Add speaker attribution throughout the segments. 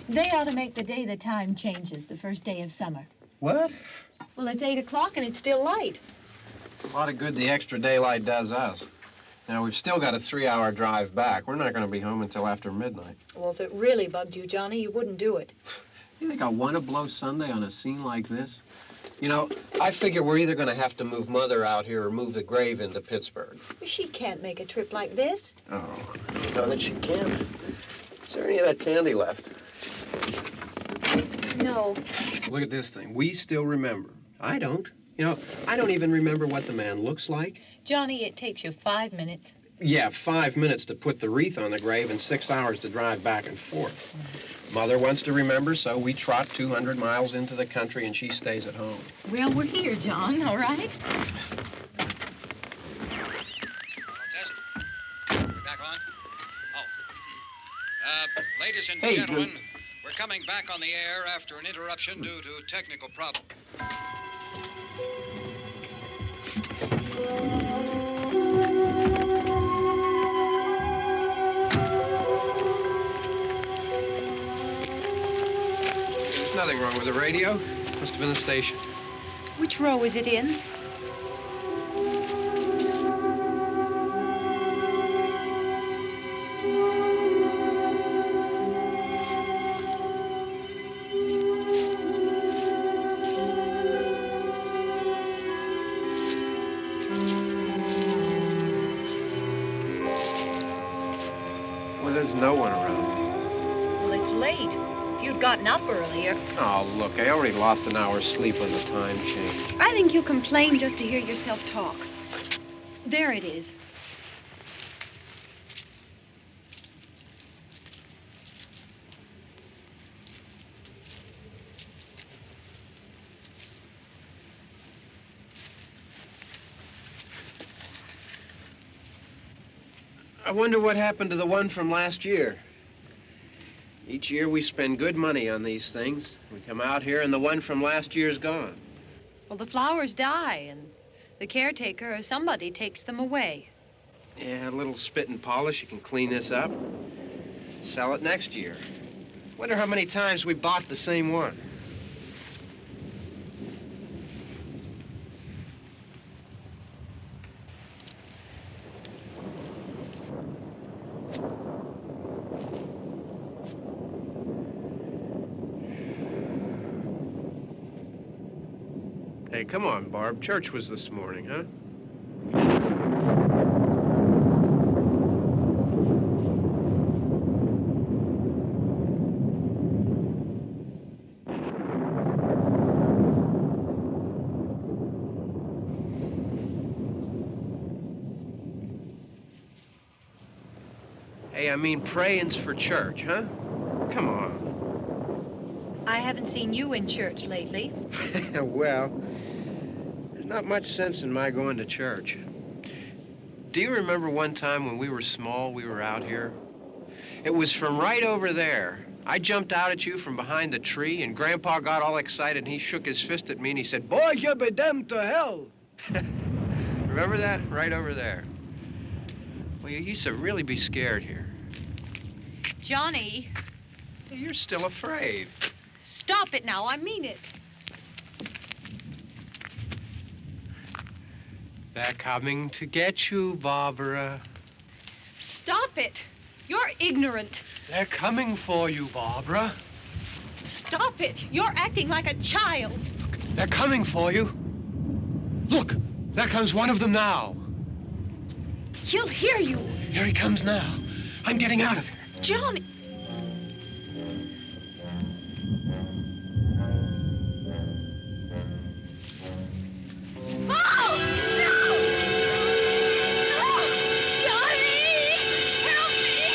Speaker 1: They ought to make the day the time changes, the first day of summer.
Speaker 2: What?
Speaker 1: Well, it's 8 o'clock and it's still light.
Speaker 2: A lot of good the extra daylight does us. Now, we've still got a 3-hour drive back. We're not going to be home until after midnight.
Speaker 1: Well, if it really bugged you, Johnny, you wouldn't do it.
Speaker 2: You think I want to blow Sunday on a scene like this? You know, I figure we're either going to have to move Mother out here or move the grave into Pittsburgh.
Speaker 1: She can't make a trip like this.
Speaker 2: Oh, no, that she can't. Is there any of that candy left?
Speaker 1: No.
Speaker 2: Look at this thing. We still remember. I don't. You know, I don't even remember what the man looks like.
Speaker 1: Johnny, it takes you 5 minutes.
Speaker 2: Yeah, 5 minutes to put the wreath on the grave and 6 hours to drive back and forth. Mother wants to remember, so we trot 200 miles into the country and she stays at home.
Speaker 1: Well, we're here, John, all right?
Speaker 3: Test. We're back on? Oh. Ladies and
Speaker 2: Hey,
Speaker 3: gentlemen, we're coming back on the air after an interruption due to technical problem.
Speaker 2: There's nothing wrong with the radio. Must have been the station.
Speaker 1: Which row is it in?
Speaker 2: Well, there's no one around.
Speaker 1: Well, it's late. If you'd gotten up earlier.
Speaker 2: Oh, look, I already lost an hour's sleep on the time change.
Speaker 1: I think you complain just to hear yourself talk. There it is.
Speaker 2: I wonder what happened to the one from last year. Each year we spend good money on these things. We come out here and the one from last year's gone.
Speaker 1: Well, the flowers die, and the caretaker or somebody takes them away.
Speaker 2: Yeah, a little spit and polish. You can clean this up. Sell it next year. Wonder how many times we bought the same one. Hey, come on, Barb. Church was this morning, huh? Hey, I mean praying's for church, huh? Come on.
Speaker 1: I haven't seen you in church lately.
Speaker 2: Well, there's not much sense in my going to church. Do you remember one time when we were small, we were out here? It was from right over there. I jumped out at you from behind the tree, and Grandpa got all excited, and he shook his fist at me, and he said, "Boy, you be damned to hell." Remember that? Right over there. Well, you used to really be scared here.
Speaker 1: Johnny,
Speaker 2: You're still afraid.
Speaker 1: stop it now. I mean it.
Speaker 2: They're coming to get you, Barbara.
Speaker 1: Stop it. You're ignorant.
Speaker 2: They're coming for you, Barbara.
Speaker 1: Stop it. You're acting like a child.
Speaker 2: They're coming for you. Look, there comes one of them now.
Speaker 1: He'll hear you.
Speaker 2: Here he comes now. I'm getting out of here.
Speaker 1: Johnny. Oh! No! No! Johnny! Help me!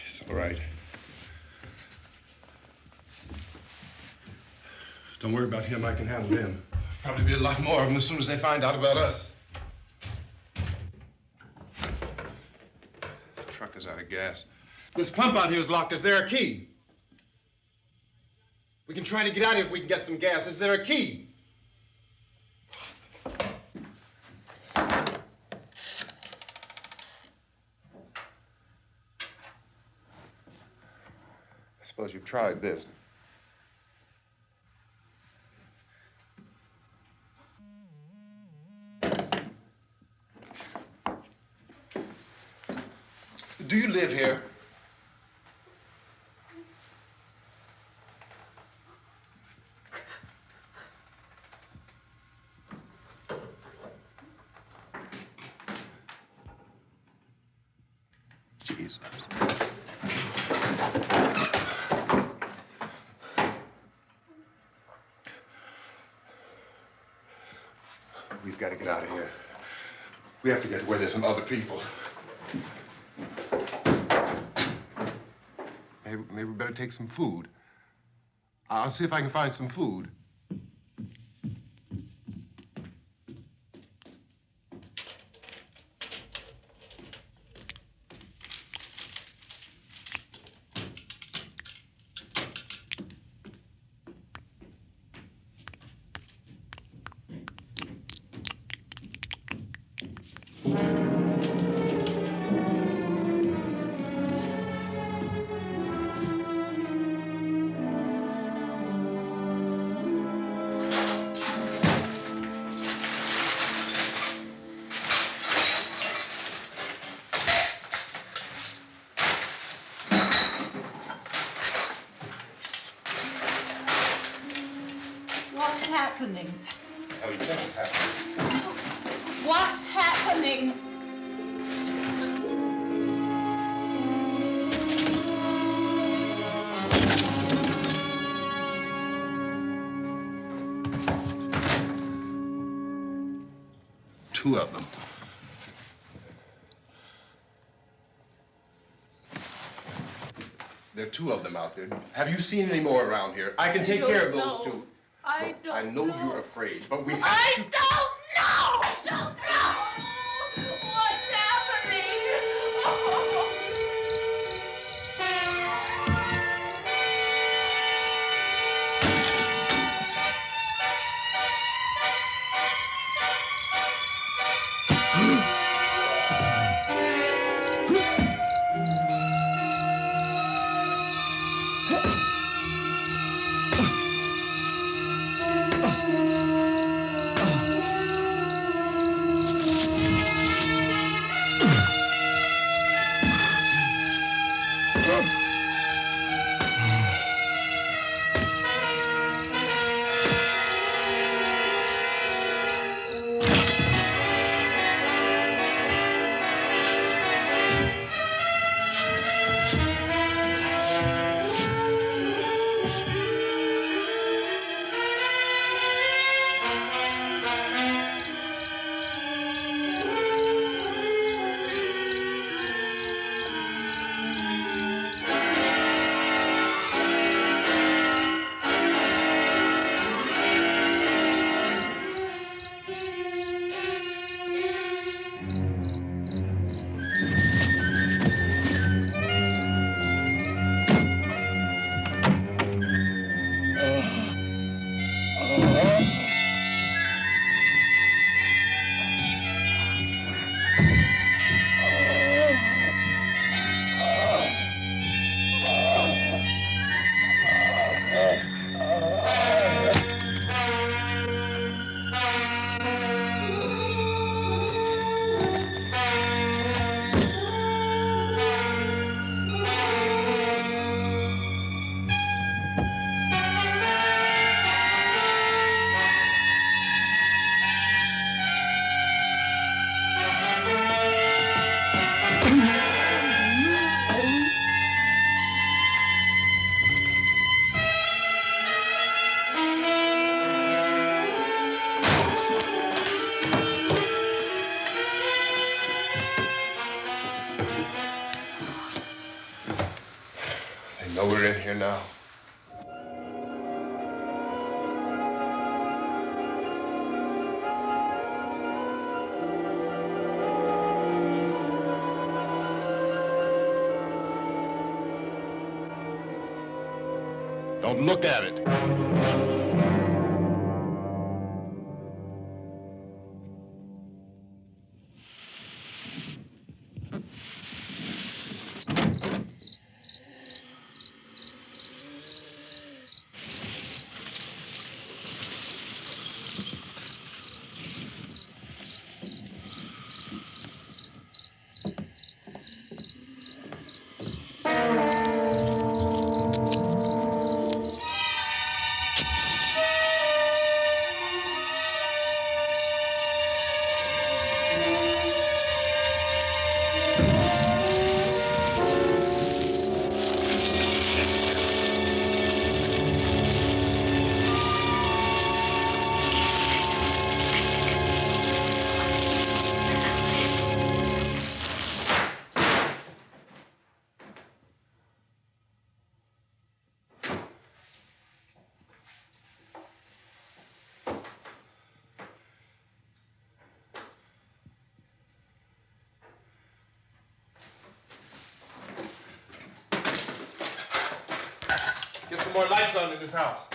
Speaker 4: It's all right. Don't worry about him. I can handle him. Probably be a lot more of them as soon as they find out about us. The truck is out of gas. This pump out here is locked. Is there a key? We can try to get out of here if we can get some gas. Is there a key? I suppose you've tried this. Do you live here? Jesus. We've got to get out of here. We have to get where there's some other people. Maybe we better take some food. I'll see if I can find some food.
Speaker 1: What's happening?
Speaker 4: What do you think is happening?
Speaker 1: What's happening?
Speaker 4: Two of them. There are two of them out there. Have you seen any more around here? I can take care of those two.
Speaker 1: I don't
Speaker 4: I know you're afraid, but we have
Speaker 1: I
Speaker 4: to...
Speaker 1: don't know! I don't know! What's happening? Oh.
Speaker 4: I know we're in here now. Don't look at it. Get some more lights on in this house.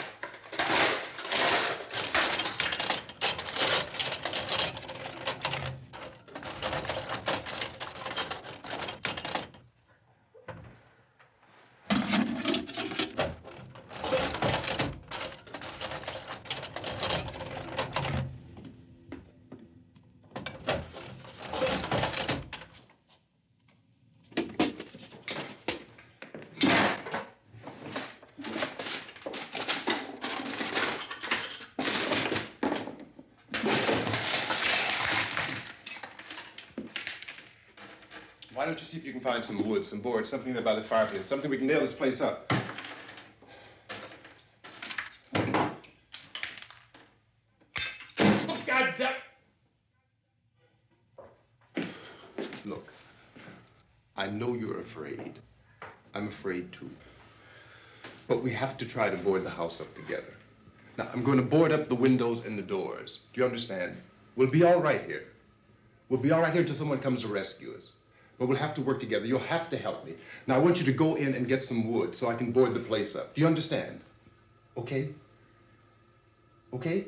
Speaker 4: Why don't you see if you can find some wood, some boards, something there by the fireplace, something we can nail this place up. Oh, God damn! Look, I know you're afraid. I'm afraid too. But we have to try to board the house up together. Now, I'm going to board up the windows and the doors. Do you understand? We'll be all right here. We'll be all right here until someone comes to rescue us. But we'll have to work together. You'll have to help me. Now, I want you to go in and get some wood so I can board the place up. Do you understand? Okay? Okay?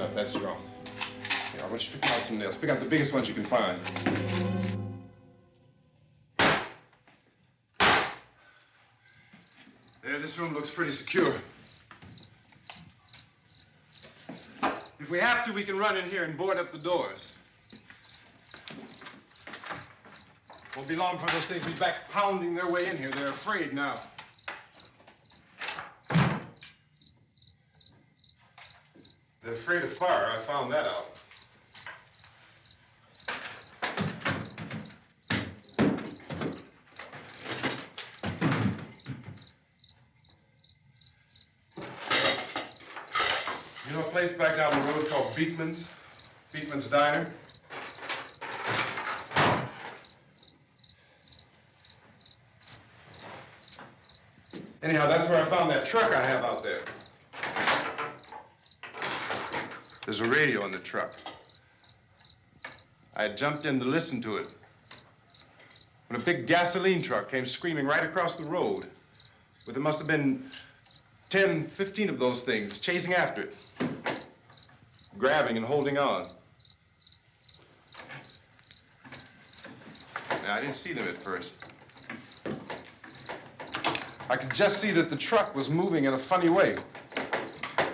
Speaker 4: enough. That's strong. Here, I want you to pick out some nails. Pick out the biggest ones you can find. There, this room looks pretty secure. If we have to, we can run in here and board up the doors. Won't be long before those things be back pounding their way in here. They're afraid now. They're afraid of fire. I found that out. You know a place back down the road called Beekman's? Beekman's Diner? Anyhow, that's where I found that truck I have out there. There's a radio in the truck. I had jumped in to listen to it when a big gasoline truck came screaming right across the road with, there must have been 10, 15 of those things chasing after it, grabbing and holding on. Now, I didn't see them at first. I could just see that the truck was moving in a funny way.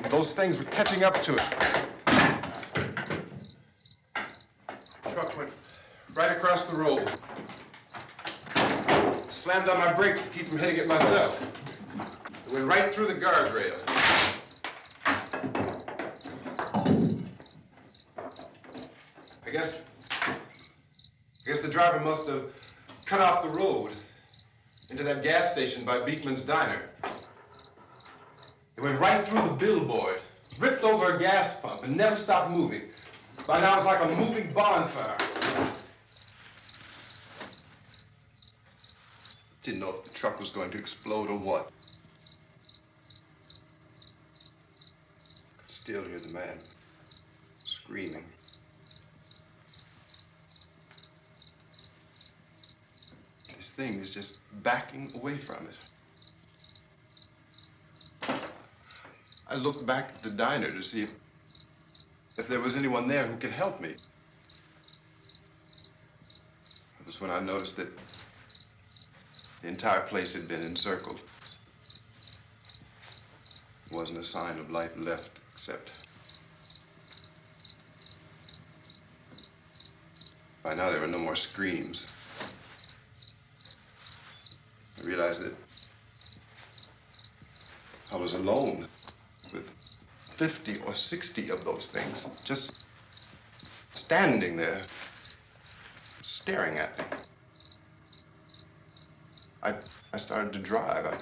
Speaker 4: Those things were catching up to it. The truck went right across the road. Slammed on my brakes to keep from hitting it myself. It went right through the guardrail. I guess the driver must have cut off the road into that gas station by Beekman's Diner. It went right through the billboard, ripped over a gas pump, and never stopped moving. By now, it was like a moving bonfire. Didn't know if the truck was going to explode or what. Could still hear the man screaming. This thing is just backing away from it. I looked back at the diner to see if there was anyone there who could help me. It was when I noticed that the entire place had been encircled. There wasn't a sign of life left except by now there were no more screams. I realized that I was alone with 50 or 60 of those things, just standing there, staring at me. I started to drive. I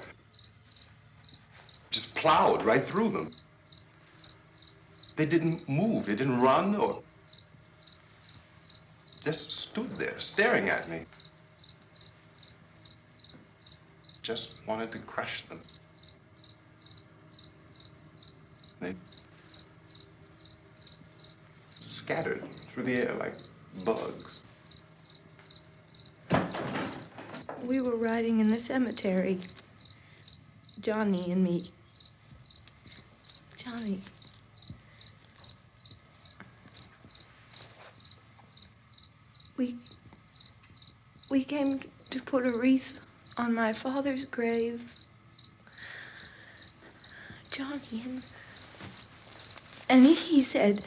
Speaker 4: just plowed right through them. They didn't move. They didn't run or just stood there, staring at me. Just wanted to crush them. They scattered through the air like bugs.
Speaker 5: We were riding in the cemetery, Johnny and me. Johnny. We came to put a wreath on my father's grave. Johnny, and he said,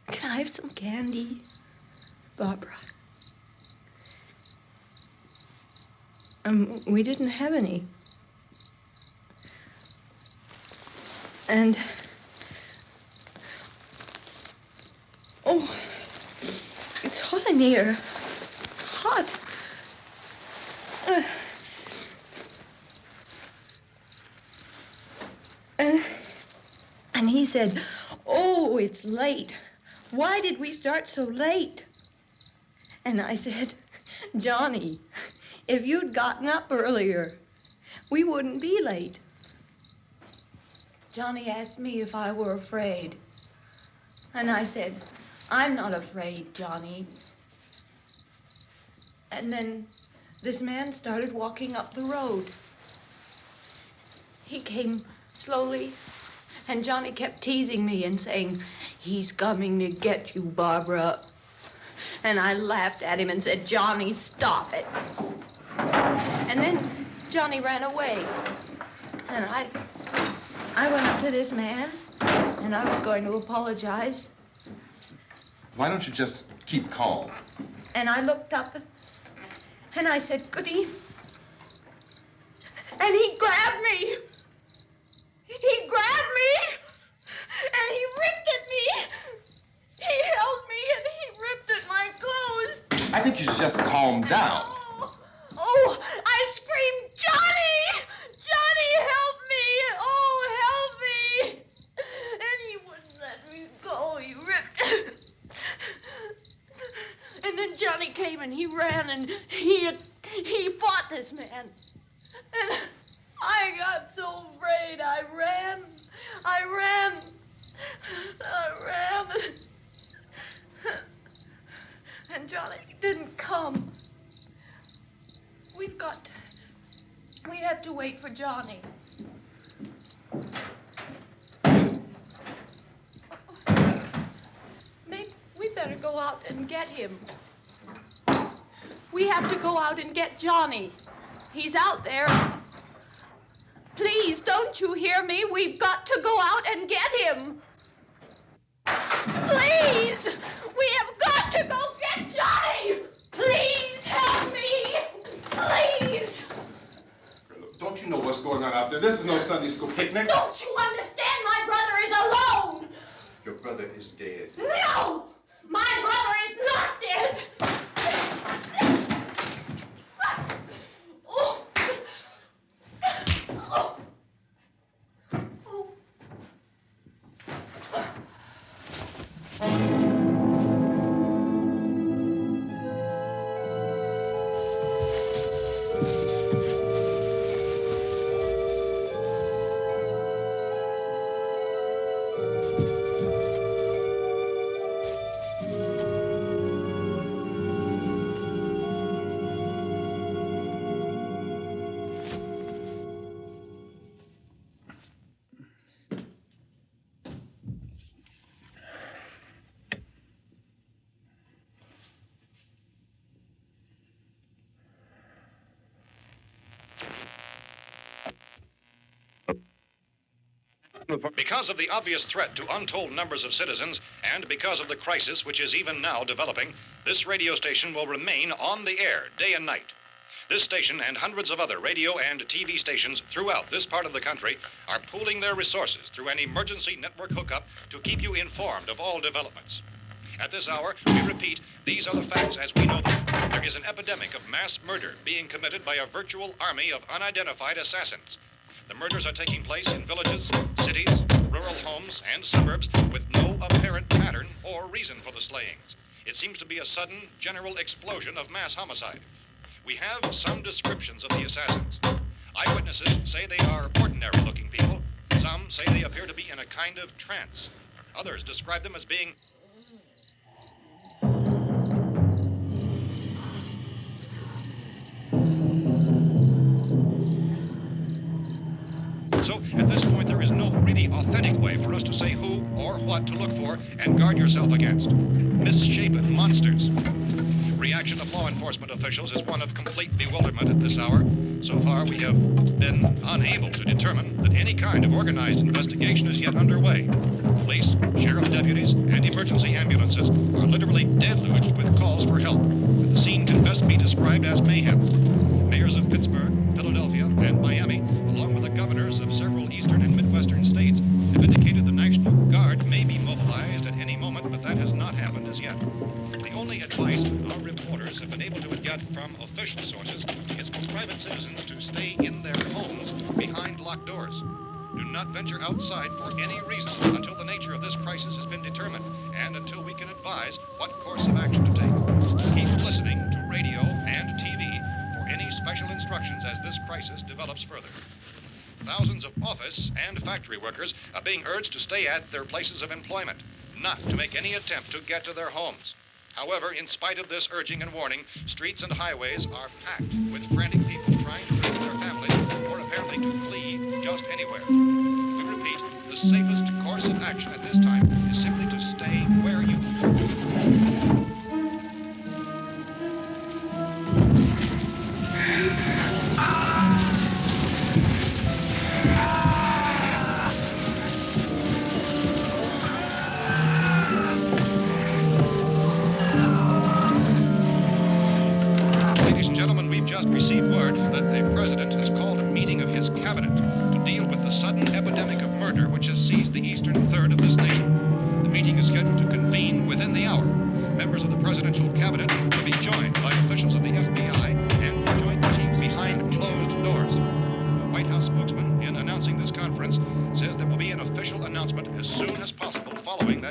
Speaker 5: "Can I have some candy, Barbara?" We didn't have any. And, oh, it's hot in here. Hot. And he said, "Oh, it's late. Why did we start so late?" And I said, "Johnny, if you'd gotten up earlier, we wouldn't be late." Johnny asked me if I were afraid. And I said, "I'm not afraid, Johnny." And then this man started walking up the road. He came slowly And Johnny kept teasing me and saying, "He's coming to get you, Barbara." And I laughed at him and said, "Johnny, stop it." And then Johnny ran away. And I went up to this man, and I was going to apologize.
Speaker 4: Why don't you just keep calm?
Speaker 5: And I looked up, and I said, "Good evening." And he grabbed me. He grabbed me, and he ripped at me. He held me, and he ripped at my clothes.
Speaker 4: I think you should just calm down.
Speaker 5: Oh, I screamed, "Johnny! Johnny, help me! Oh, help me!" And he wouldn't let me go. He ripped. And then Johnny came and he ran and he fought this man. And I got so afraid. I ran. And Johnny didn't come. We have to wait for Johnny. Maybe we better go out and get him. We have to go out and get Johnny. He's out there. Please, don't you hear me? We've got to go out and get him. Please! We have got to go get Johnny! Please help me! Please!
Speaker 4: Don't you know what's going on out there? This is no Sunday school picnic.
Speaker 5: Don't you understand? My brother is alone!
Speaker 4: Your brother is dead.
Speaker 5: No! My brother is not dead! Oh. Oh. Oh.
Speaker 3: Because of the obvious threat to untold numbers of citizens, and because of the crisis which is even now developing, this radio station will remain on the air day and night. This station and hundreds of other radio and TV stations throughout this part of the country are pooling their resources through an emergency network hookup to keep you informed of all developments. At this hour, we repeat, these are the facts as we know them. There is an epidemic of mass murder being committed by a virtual army of unidentified assassins. The murders are taking place in villages, cities, rural homes, and suburbs with no apparent pattern or reason for the slayings. It seems to be a sudden, general explosion of mass homicide. We have some descriptions of the assassins. Eyewitnesses say they are ordinary-looking people. Some say they appear to be in a kind of trance. Others describe them as being So, at this point, there is no really authentic way for us to say who or what to look for and guard yourself against. Misshapen monsters. Reaction of law enforcement officials is one of complete bewilderment at this hour. So far, we have been unable to determine that any kind of organized investigation is yet underway. Police, sheriff's deputies, and emergency ambulances are literally deluged with calls for help. And the scene can best be described as mayhem. Mayors of Pittsburgh, Philadelphia, and Miami, along with the governors of several eastern and midwestern states, have indicated the National Guard may be mobilized at any moment, but that has not happened as yet. The only advice our reporters have been able to get from official sources is for private citizens to stay in their homes behind locked doors. Do not venture outside for any reason until the nature of this crisis has been determined and until we can advise what course of action to take. Keep listening to radio and TV for any special instructions as this crisis develops further. Thousands of office and factory workers are being urged to stay at their places of employment, not to make any attempt to get to their homes. However, in spite of this urging and warning, streets and highways are packed with frantic people trying to reach their families or apparently to flee just anywhere. We repeat, the safest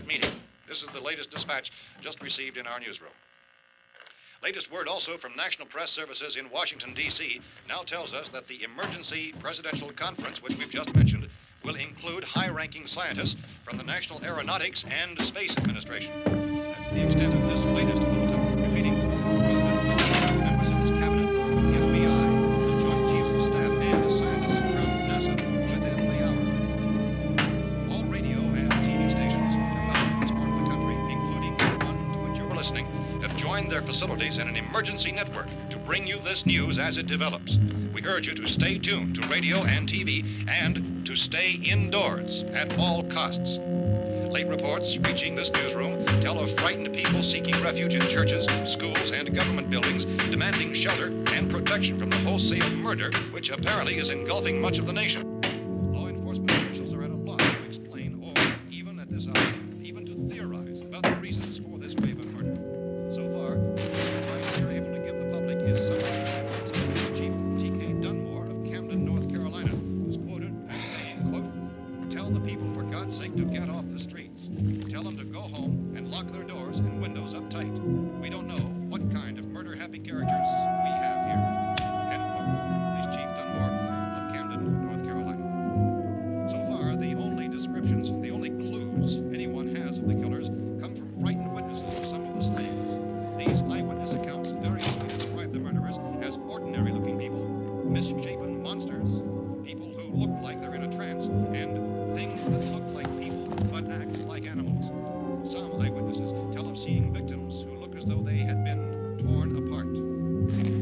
Speaker 3: that meeting. This is the latest dispatch just received in our newsroom. Latest word also from National Press Services in Washington, D.C. now tells us that the emergency presidential conference, which we've just mentioned, will include high-ranking scientists from the National Aeronautics and Space Administration. That's the extent of this latest bulletin. Repeating, President, members of his cabinet, the FBI, the Joint Chiefs of Staff, and scientists from NASA within the hour. All radio and TV stations throughout this part of the country, including the one to which you're listening, have joined their facilities in an emergency network to bring you this news as it develops. We urge you to stay tuned to radio and TV and to stay indoors at all costs. Late reports reaching this newsroom tell of frightened people seeking refuge in churches, schools, and government buildings, demanding shelter and protection from the wholesale murder which apparently is engulfing much of the nation. Law enforcement officials are at a loss to explain or, even at this hour, even to theorize about the reasons for this wave of murder. So far, the advice we are able to give the public is summary reports of Police Chief T.K. Dunmore of Camden, North Carolina, who's quoted as saying, quote, "Tell the people for God's sake to get off the streets. Tell them to go home and lock their doors and windows up tight. We don't know what kind of murder-happy characters we have here." End quote. Police Chief Dunmore of Camden, North Carolina. So far, the only descriptions, the only clues anyone has of the killers come from frightened witnesses of some of the slayings. These eyewitness accounts variously describe the murderers as ordinary-looking people, misshapen monsters, people who look like they're in a trance, and things that look like people but act like animals. Some eyewitnesses tell of seeing victims who look as though they had been torn apart.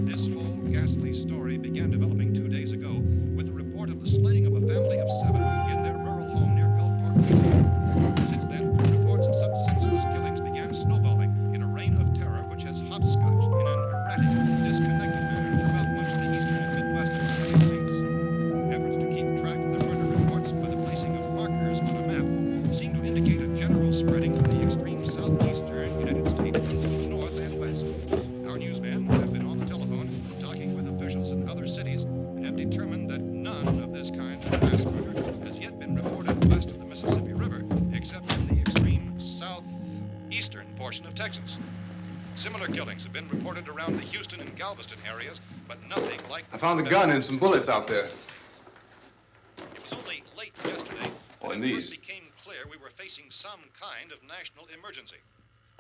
Speaker 3: This whole ghastly story began developing 2 days ago with the report of the slaying of a family of 7 in their rural home near Gulfport, Louisiana. Since then, reports of such senseless killings began snowballing in a reign of terror which has hopscotched in an erratic, disconnected manner throughout much of the eastern and midwestern United States. Efforts to keep track of the murder reports by the placing of markers on a map seem to indicate a general spreading from the extreme southeastern United States to the north and west. Our newsmen have been on the telephone talking with officials in other cities and have determined that none of this kind of mass murder has yet been reported west of the Mississippi River, except in the extreme southeastern portion of Texas. Similar killings have been reported around the Houston and Galveston areas, but nothing like
Speaker 4: I found a gun and some bullets out there.
Speaker 3: It was only late yesterday
Speaker 4: Oh,
Speaker 3: that
Speaker 4: and
Speaker 3: it
Speaker 4: these.
Speaker 3: first became clear we were facing some kind of national emergency.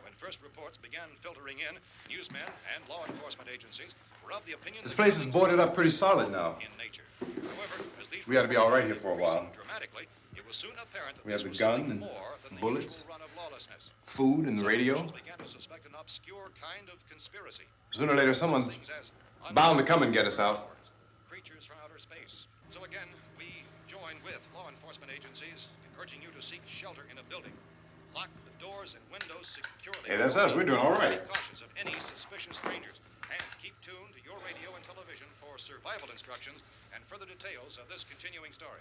Speaker 3: When first reports began filtering in, newsmen and law enforcement agencies were of the opinion
Speaker 4: This
Speaker 3: that
Speaker 4: place is boarded up pretty solid now.
Speaker 3: in nature. However, as these
Speaker 4: We ought to be all right here
Speaker 3: reports
Speaker 4: for a while.
Speaker 3: increased dramatically, it was soon apparent that
Speaker 4: We
Speaker 3: this
Speaker 4: have the
Speaker 3: was
Speaker 4: gun
Speaker 3: something
Speaker 4: and
Speaker 3: more than the
Speaker 4: bullets.
Speaker 3: usual run of lawlessness.
Speaker 4: Food and the
Speaker 3: Some
Speaker 4: radio.
Speaker 3: officials began to suspect an obscure kind of conspiracy.
Speaker 4: Sooner or later, someone's
Speaker 3: Things as
Speaker 4: bound to come and get us out.
Speaker 3: creatures from outer space. So again, we join with law enforcement agencies in urging you to seek shelter in a building. Lock the doors and windows securely.
Speaker 4: Hey, that's us. We're doing all right.
Speaker 3: Be cautious of any suspicious strangers. And keep tuned to your radio and television for survival instructions and further details of this continuing story.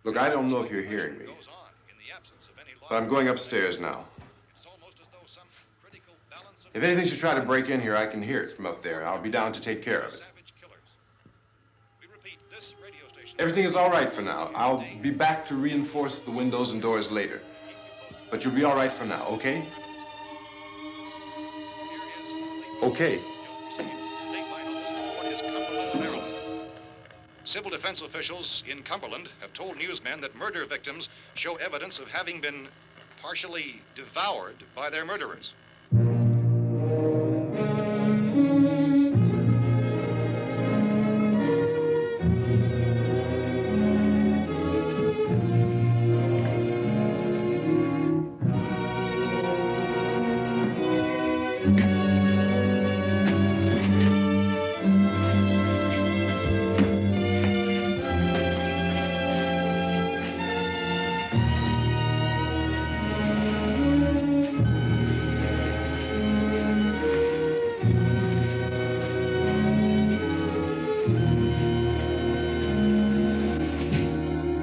Speaker 4: Look, I don't know if you're hearing me,
Speaker 3: Goes on in the absence of any law
Speaker 4: but I'm going upstairs now.
Speaker 3: It's almost as though some critical balance of
Speaker 4: If anything should try to break in here, I can hear it from up there. I'll be down to take care of it.
Speaker 3: savage killers. We repeat, this radio station.
Speaker 4: Everything is all right for now. I'll be back to reinforce the windows and doors later. But you'll be all right for now, okay? Okay.
Speaker 3: Civil defense officials in Cumberland have told newsmen that murder victims show evidence of having been partially devoured by their murderers.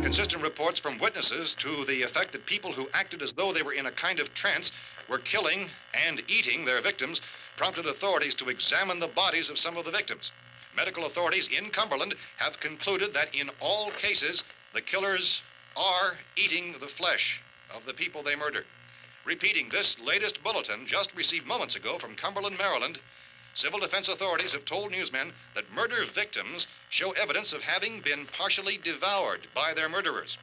Speaker 3: Consistent reports from witnesses to the effect that people who acted as though they were in a kind of trance were killing and eating their victims prompted authorities to examine the bodies of some of the victims. Medical authorities in Cumberland have concluded that in all cases, the killers are eating the flesh of the people they murdered. Repeating this latest bulletin just received moments ago from Cumberland, Maryland, civil defense authorities have told newsmen that murder victims show evidence of having been partially devoured by their murderers.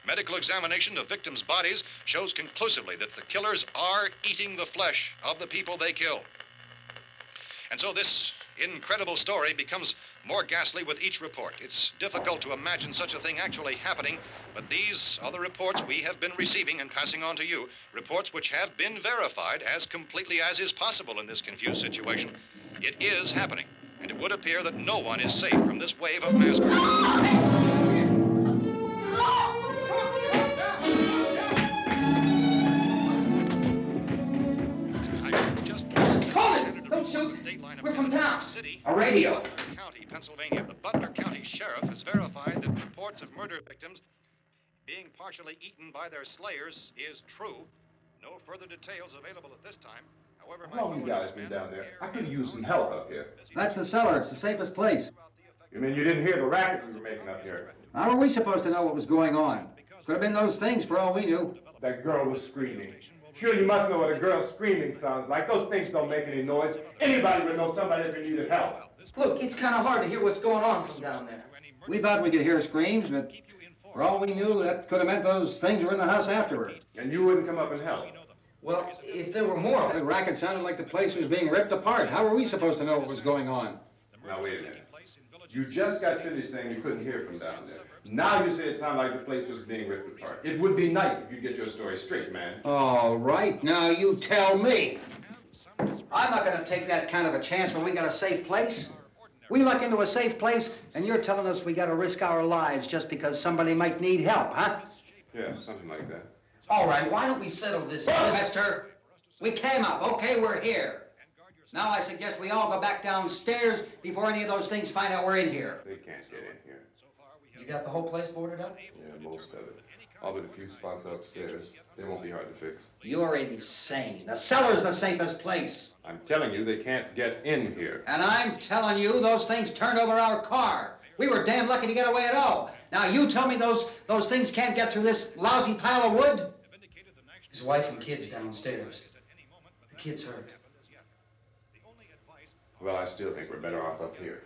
Speaker 3: Medical examination of victims' bodies shows conclusively that the killers are eating the flesh of the people they kill. And so this incredible story becomes more ghastly with each report. It's difficult to imagine such a thing actually happening, but these are the reports we have been receiving and passing on to you, reports which have been verified as completely as is possible in this confused situation. It is happening, and it would appear that no one is safe from this wave of mass murder.
Speaker 6: Don't shoot. We're from town.
Speaker 7: A radio.
Speaker 3: County, Pennsylvania. The Butler County Sheriff has verified that reports of murder victims being partially eaten by their slayers is true. No further details available at this time. However,
Speaker 4: How long you guys been down there? I could use some help up here.
Speaker 7: That's the cellar. It's the safest place.
Speaker 4: You mean you didn't hear the racket we were making up here?
Speaker 7: How were we supposed to know what was going on? Could have been those things for all we knew.
Speaker 4: That girl was screaming. Sure, you must know what a girl screaming sounds like. Those things don't make any noise. Anybody would know somebody ever needed help.
Speaker 6: Look, it's kind of hard to hear what's going on from down there.
Speaker 7: We thought we could hear screams, but for all we knew, that could have meant those things were in the house afterward.
Speaker 4: And you wouldn't come up and help?
Speaker 6: Well, if there were more...
Speaker 7: The racket sounded like the place was being ripped apart. How were we supposed to know what was going on?
Speaker 4: Now, wait a minute. You just got finished saying you couldn't hear from down there. Now you say it sounded like the place was being ripped apart. It would be nice if you get your story straight, man.
Speaker 7: All right, now you tell me. I'm not going to take that kind of a chance when we got a safe place. We luck into a safe place, and you're telling us we got to risk our lives just because somebody might need help, huh?
Speaker 4: Yeah, something like that.
Speaker 6: All right, why don't we settle this?
Speaker 7: Look, mister, we came up. Okay, we're here. Now I suggest we all go back downstairs before any of those things find out we're in here.
Speaker 4: They can't get in here.
Speaker 6: You got the whole place boarded up?
Speaker 4: Yeah, most of it. All but a few spots upstairs. They won't be hard to fix.
Speaker 7: You're insane. The cellar's the safest place.
Speaker 4: I'm telling you, they can't get in here.
Speaker 7: And I'm telling you, those things turned over our car. We were damn lucky to get away at all. Now you tell me those things can't get through this lousy pile of wood?
Speaker 6: His wife and kids downstairs. The kid's hurt.
Speaker 4: Well, I still think we're better off up here.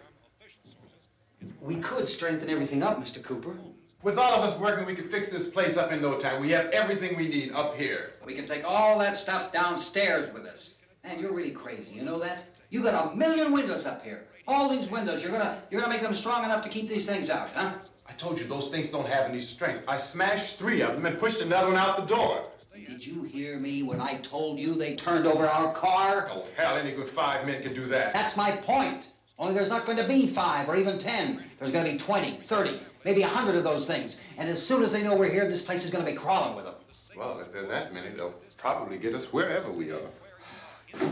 Speaker 6: We could strengthen everything up, Mr. Cooper.
Speaker 4: With all of us working, we could fix this place up in no time. We have everything we need up here.
Speaker 7: We can take all that stuff downstairs with us. Man, you're really crazy, you know that? You got 1,000,000 windows up here. All these windows, you're gonna make them strong enough to keep these things out, huh?
Speaker 4: I told you, those things don't have any strength. I smashed 3 of them and pushed another one out the door.
Speaker 7: Did you hear me when I told you they turned over our car?
Speaker 4: Oh, hell, any good 5 men can do that.
Speaker 7: That's my point. Only there's not going to be 5 or even 10. There's going to be 20, 30, maybe 100 of those things. And as soon as they know we're here, this place is going to be crawling with them.
Speaker 4: Well, if there are that many, they'll probably get us wherever we are.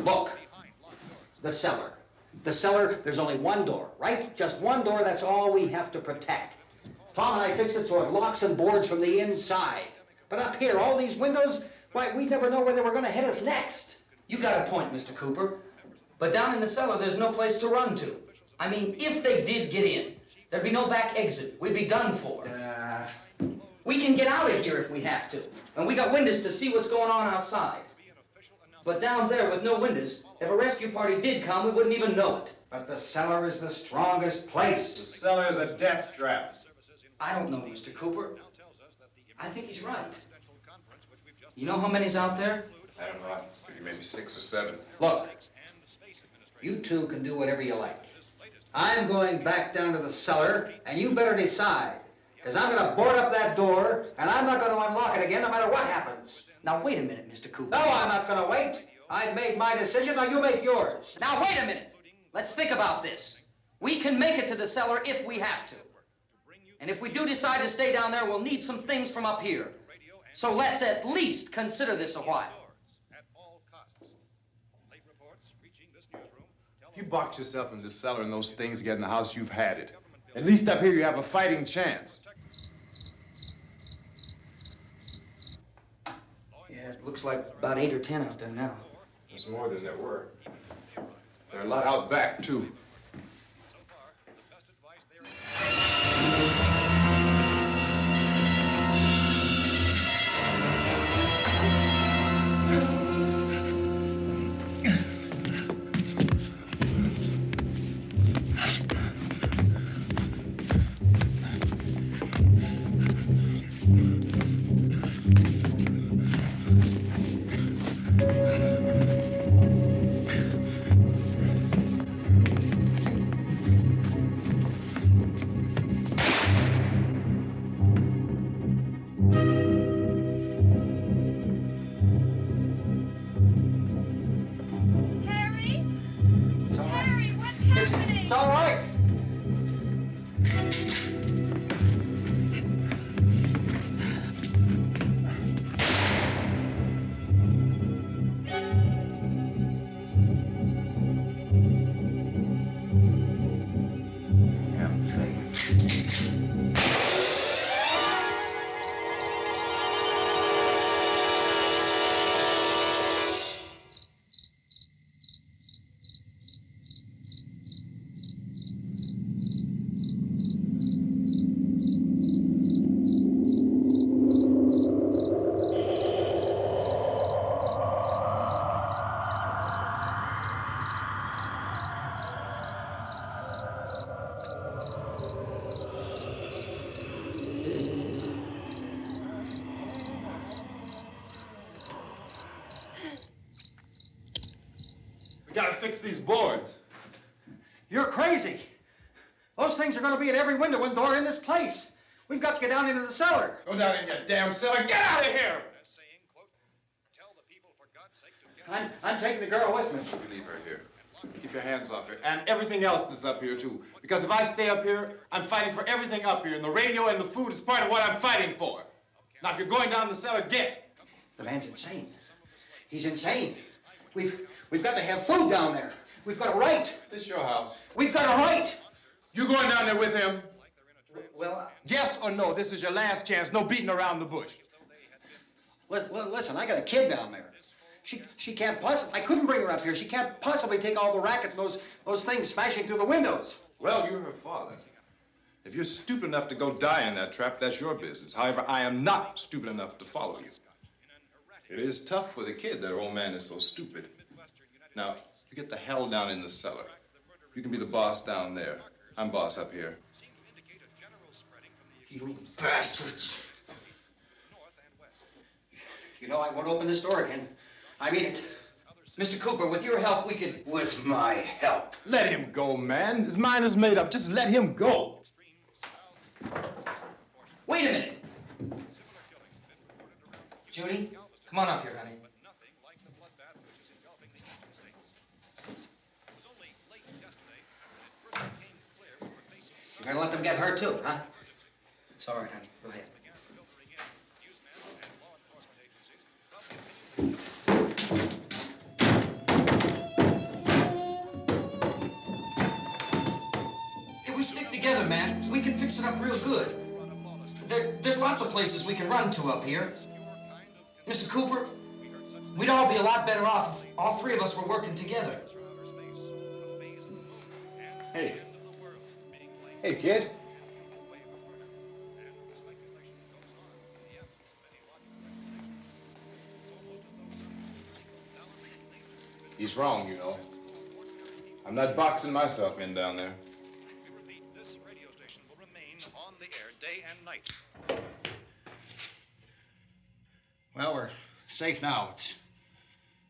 Speaker 7: Look, the cellar. The cellar, there's only one door, right? Just one door, that's all we have to protect. Tom and I fixed it so it locks and boards from the inside. But up here, all these windows, why, we'd never know where they were going to hit us next.
Speaker 6: You got a point, Mr. Cooper. But down in the cellar, there's no place to run to. I mean, if they did get in, there'd be no back exit. We'd be done for. We can get out of here if we have to. And we got windows to see what's going on outside. But down there with no windows, if a rescue party did come, we wouldn't even know it.
Speaker 7: But the cellar is the strongest place.
Speaker 4: The cellar is a death trap.
Speaker 6: I don't know, Mr. Cooper. I think he's right. You know how many's out there?
Speaker 4: I don't know. Maybe 6 or 7.
Speaker 7: Look, you two can do whatever you like. I'm going back down to the cellar, and you better decide. Because I'm going to board up that door, and I'm not going to unlock it again no matter what happens.
Speaker 6: Now, wait a minute, Mr. Cooper.
Speaker 7: No, I'm not going to wait. I've made my decision, now you make yours.
Speaker 6: Now, wait a minute. Let's think about this. We can make it to the cellar if we have to. And if we do decide to stay down there, we'll need some things from up here. So let's at least consider this a while.
Speaker 4: If you box yourself in this cellar and those things get in the house, you've had it. At least up here you have a fighting chance.
Speaker 6: Yeah, it looks like about 8 or 10 out there now.
Speaker 4: There's more than there were. There are a lot out back, too.
Speaker 8: We gotta fix these boards.
Speaker 7: You're crazy. Those things are going to be at every window and door in this place. We've got to get down into the cellar.
Speaker 8: Go down in your damn cellar. Get out of here!
Speaker 7: I'm taking the girl with me.
Speaker 8: You leave her here. Keep your hands off her. And everything else that's up here, too. Because if I stay up here, I'm fighting for everything up here. And the radio and the food is part of what I'm fighting for. Now, if you're going down the cellar, get.
Speaker 7: The man's insane. He's insane. We've got to have food down there. We've got a right.
Speaker 8: This is your house.
Speaker 7: We've got a right.
Speaker 8: You going down there with him?
Speaker 6: Well,
Speaker 8: Yes or no? This is your last chance. No beating around the bush.
Speaker 7: Listen, I got a kid down there. She can't possibly. I couldn't bring her up here. She can't possibly take all the racket and those things smashing through the windows.
Speaker 8: Well, you're her father. If you're stupid enough to go die in that trap, that's your business. However, I am not stupid enough to follow you. It is tough for the kid that her old man is so stupid. Now, you get the hell down in the cellar. You can be the boss down there. I'm boss up here.
Speaker 7: You bastards. You know, I won't open this door again. I mean it.
Speaker 6: Mr. Cooper, with your help, we could...
Speaker 7: With my help.
Speaker 8: Let him go, man. His mind is made up. Just let him go.
Speaker 6: Wait a minute. Judy, come on up here, honey.
Speaker 7: You're gonna let them get hurt too, huh?
Speaker 6: It's all right, honey. Go ahead. If we stick together, man, we can fix it up real good. There's lots of places we can run to up here. Mr. Cooper, we'd all be a lot better off if all three of us were working together.
Speaker 2: Hey. Hey, kid.
Speaker 8: He's wrong, you know. I'm not boxing myself in down there.
Speaker 3: We repeat, this radio station will remain on the air day and night.
Speaker 7: Well, we're safe now. It's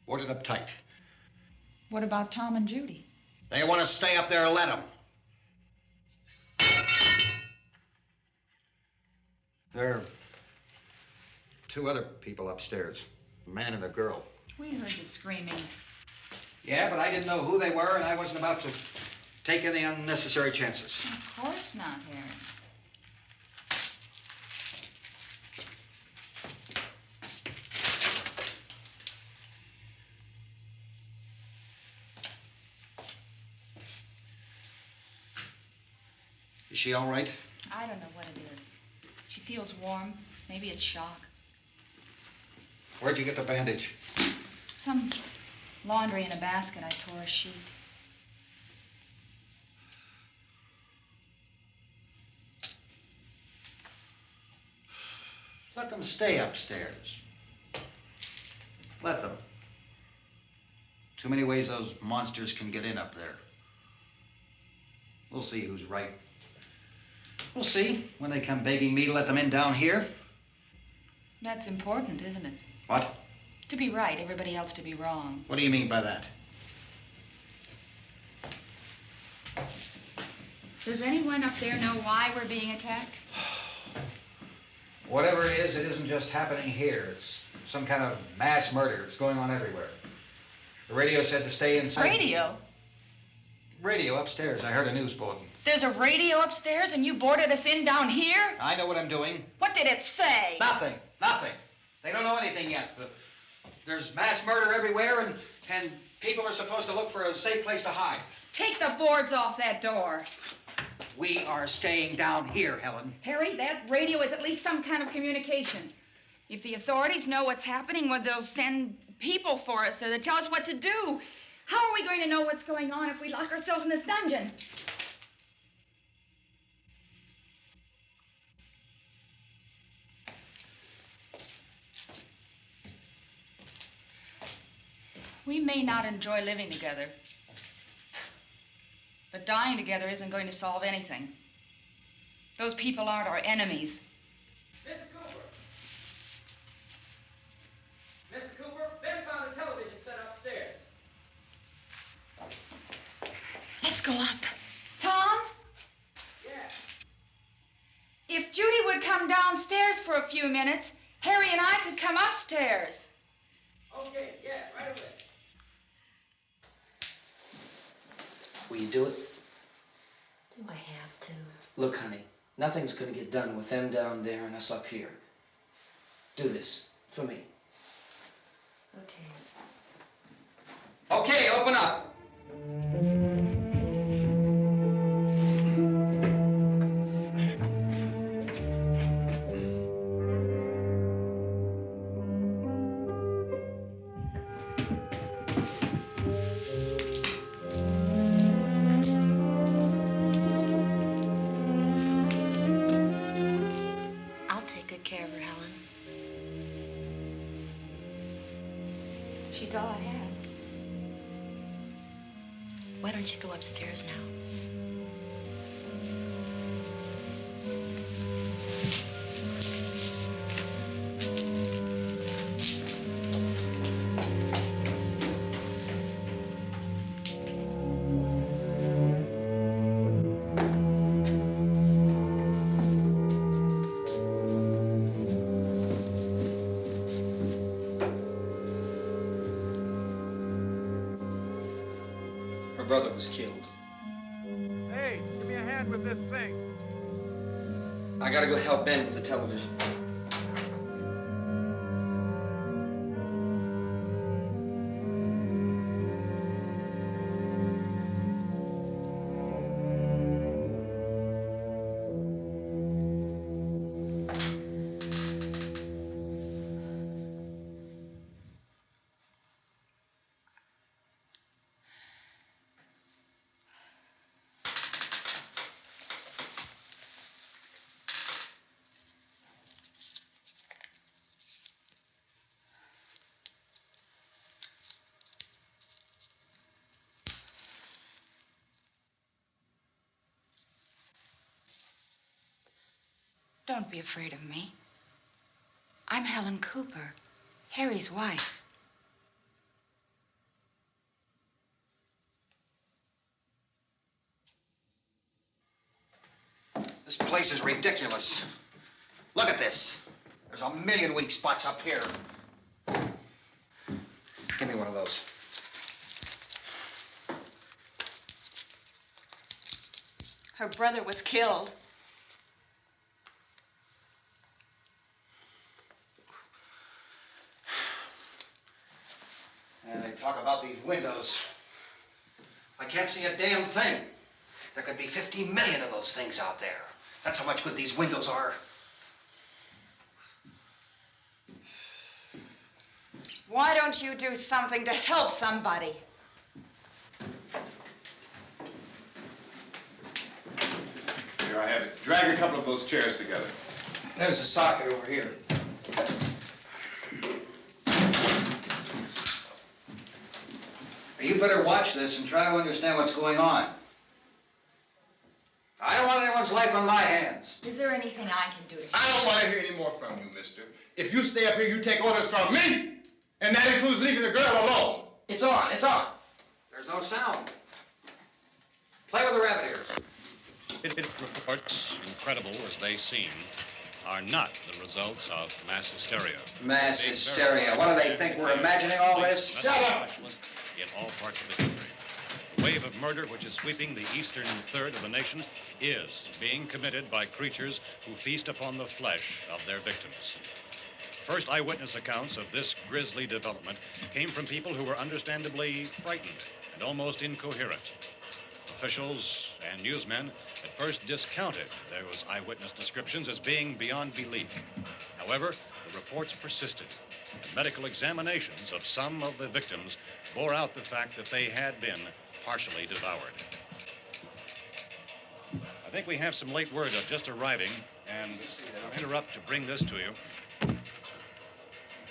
Speaker 7: boarded up tight.
Speaker 9: What about Tom and Judy?
Speaker 7: They want to stay up there, let them. There are two other people upstairs, a man and a girl.
Speaker 9: We heard you screaming.
Speaker 7: Yeah, but I didn't know who they were, and I wasn't about to take any unnecessary chances.
Speaker 9: Of course not, Harry.
Speaker 7: Is she all right?
Speaker 9: I don't know what it is. She feels warm. Maybe it's shock.
Speaker 7: Where'd you get the bandage?
Speaker 9: Some laundry in a basket. I tore a sheet.
Speaker 7: Let them stay upstairs. Let them. Too many ways those monsters can get in up there. We'll see who's right. We'll see when they come begging me to let them in down here.
Speaker 9: That's important, isn't it?
Speaker 7: What?
Speaker 9: To be right, everybody else to be wrong.
Speaker 7: What do you mean by that?
Speaker 9: Does anyone up there know why we're being attacked?
Speaker 7: Whatever it isn't just happening here. It's some kind of mass murder. It's going on everywhere. The radio said to stay inside.
Speaker 9: Radio?
Speaker 7: Radio upstairs. I heard a news bulletin.
Speaker 9: There's a radio upstairs and you boarded us in down here?
Speaker 7: I know what I'm doing.
Speaker 9: What did it say?
Speaker 7: Nothing. Nothing. They don't know anything yet. There's mass murder everywhere, and people are supposed to look for a safe place to hide.
Speaker 9: Take the boards off that door.
Speaker 7: We are staying down here, Helen.
Speaker 9: Harry, that radio is at least some kind of communication. If the authorities know what's happening, well, they'll send people for us, so they'll tell us what to do. How are we going to know what's going on if we lock ourselves in this dungeon? We may not enjoy living together, but dying together isn't going to solve anything. Those people aren't our enemies.
Speaker 6: Mr. Cooper! Mr. Cooper, Ben found a television set upstairs.
Speaker 9: Let's go up. Tom?
Speaker 6: Yeah.
Speaker 9: If Judy would come downstairs for a few minutes, Harry and I could come upstairs.
Speaker 6: Okay, yeah, right away. Will you do it?
Speaker 10: Do I have to?
Speaker 6: Look, honey, nothing's gonna get done with them down there and us up here. Do this for me.
Speaker 10: Okay.
Speaker 6: Okay, open up.
Speaker 10: I'll take good care of her, Helen.
Speaker 9: She's all I have.
Speaker 10: Why don't you go upstairs now?
Speaker 6: Her brother was killed.
Speaker 11: Hey, give me a hand with this thing.
Speaker 6: I gotta go help Ben with the television.
Speaker 9: Don't be afraid of me. I'm Helen Cooper, Harry's wife.
Speaker 7: This place is ridiculous. Look at this. There's a million weak spots up here. Give me one of those.
Speaker 9: Her brother was killed.
Speaker 7: And they talk about these windows. I can't see a damn thing. There could be 50 million of those things out there. That's how much good these windows are.
Speaker 9: Why don't you do something to help somebody?
Speaker 8: Here I have it. Drag a couple of those chairs together.
Speaker 6: There's a socket over here. You better watch this and try to understand what's going on. I don't want anyone's life on my hands.
Speaker 9: Is there anything I can do to help?
Speaker 8: I don't want to hear any more from you, mister. If you stay up here, you take orders from me. And that includes leaving the girl alone.
Speaker 6: It's on, it's on.
Speaker 7: There's no sound. Play with the rabbit ears.
Speaker 3: Reports, incredible as they seem, are not the results of mass hysteria.
Speaker 7: Mass hysteria. What do they think? We're imagining all this?
Speaker 3: Shut up! In all parts of the country. The wave of murder which is sweeping the eastern third of the nation is being committed by creatures who feast upon the flesh of their victims. First eyewitness accounts of this grisly development came from people who were understandably frightened and almost incoherent. The officials and newsmen at first discounted those eyewitness descriptions as being beyond belief. However, the reports persisted. And medical examinations of some of the victims bore out the fact that they had been partially devoured. I think we have some late word just arriving, and I'll interrupt to bring this to you.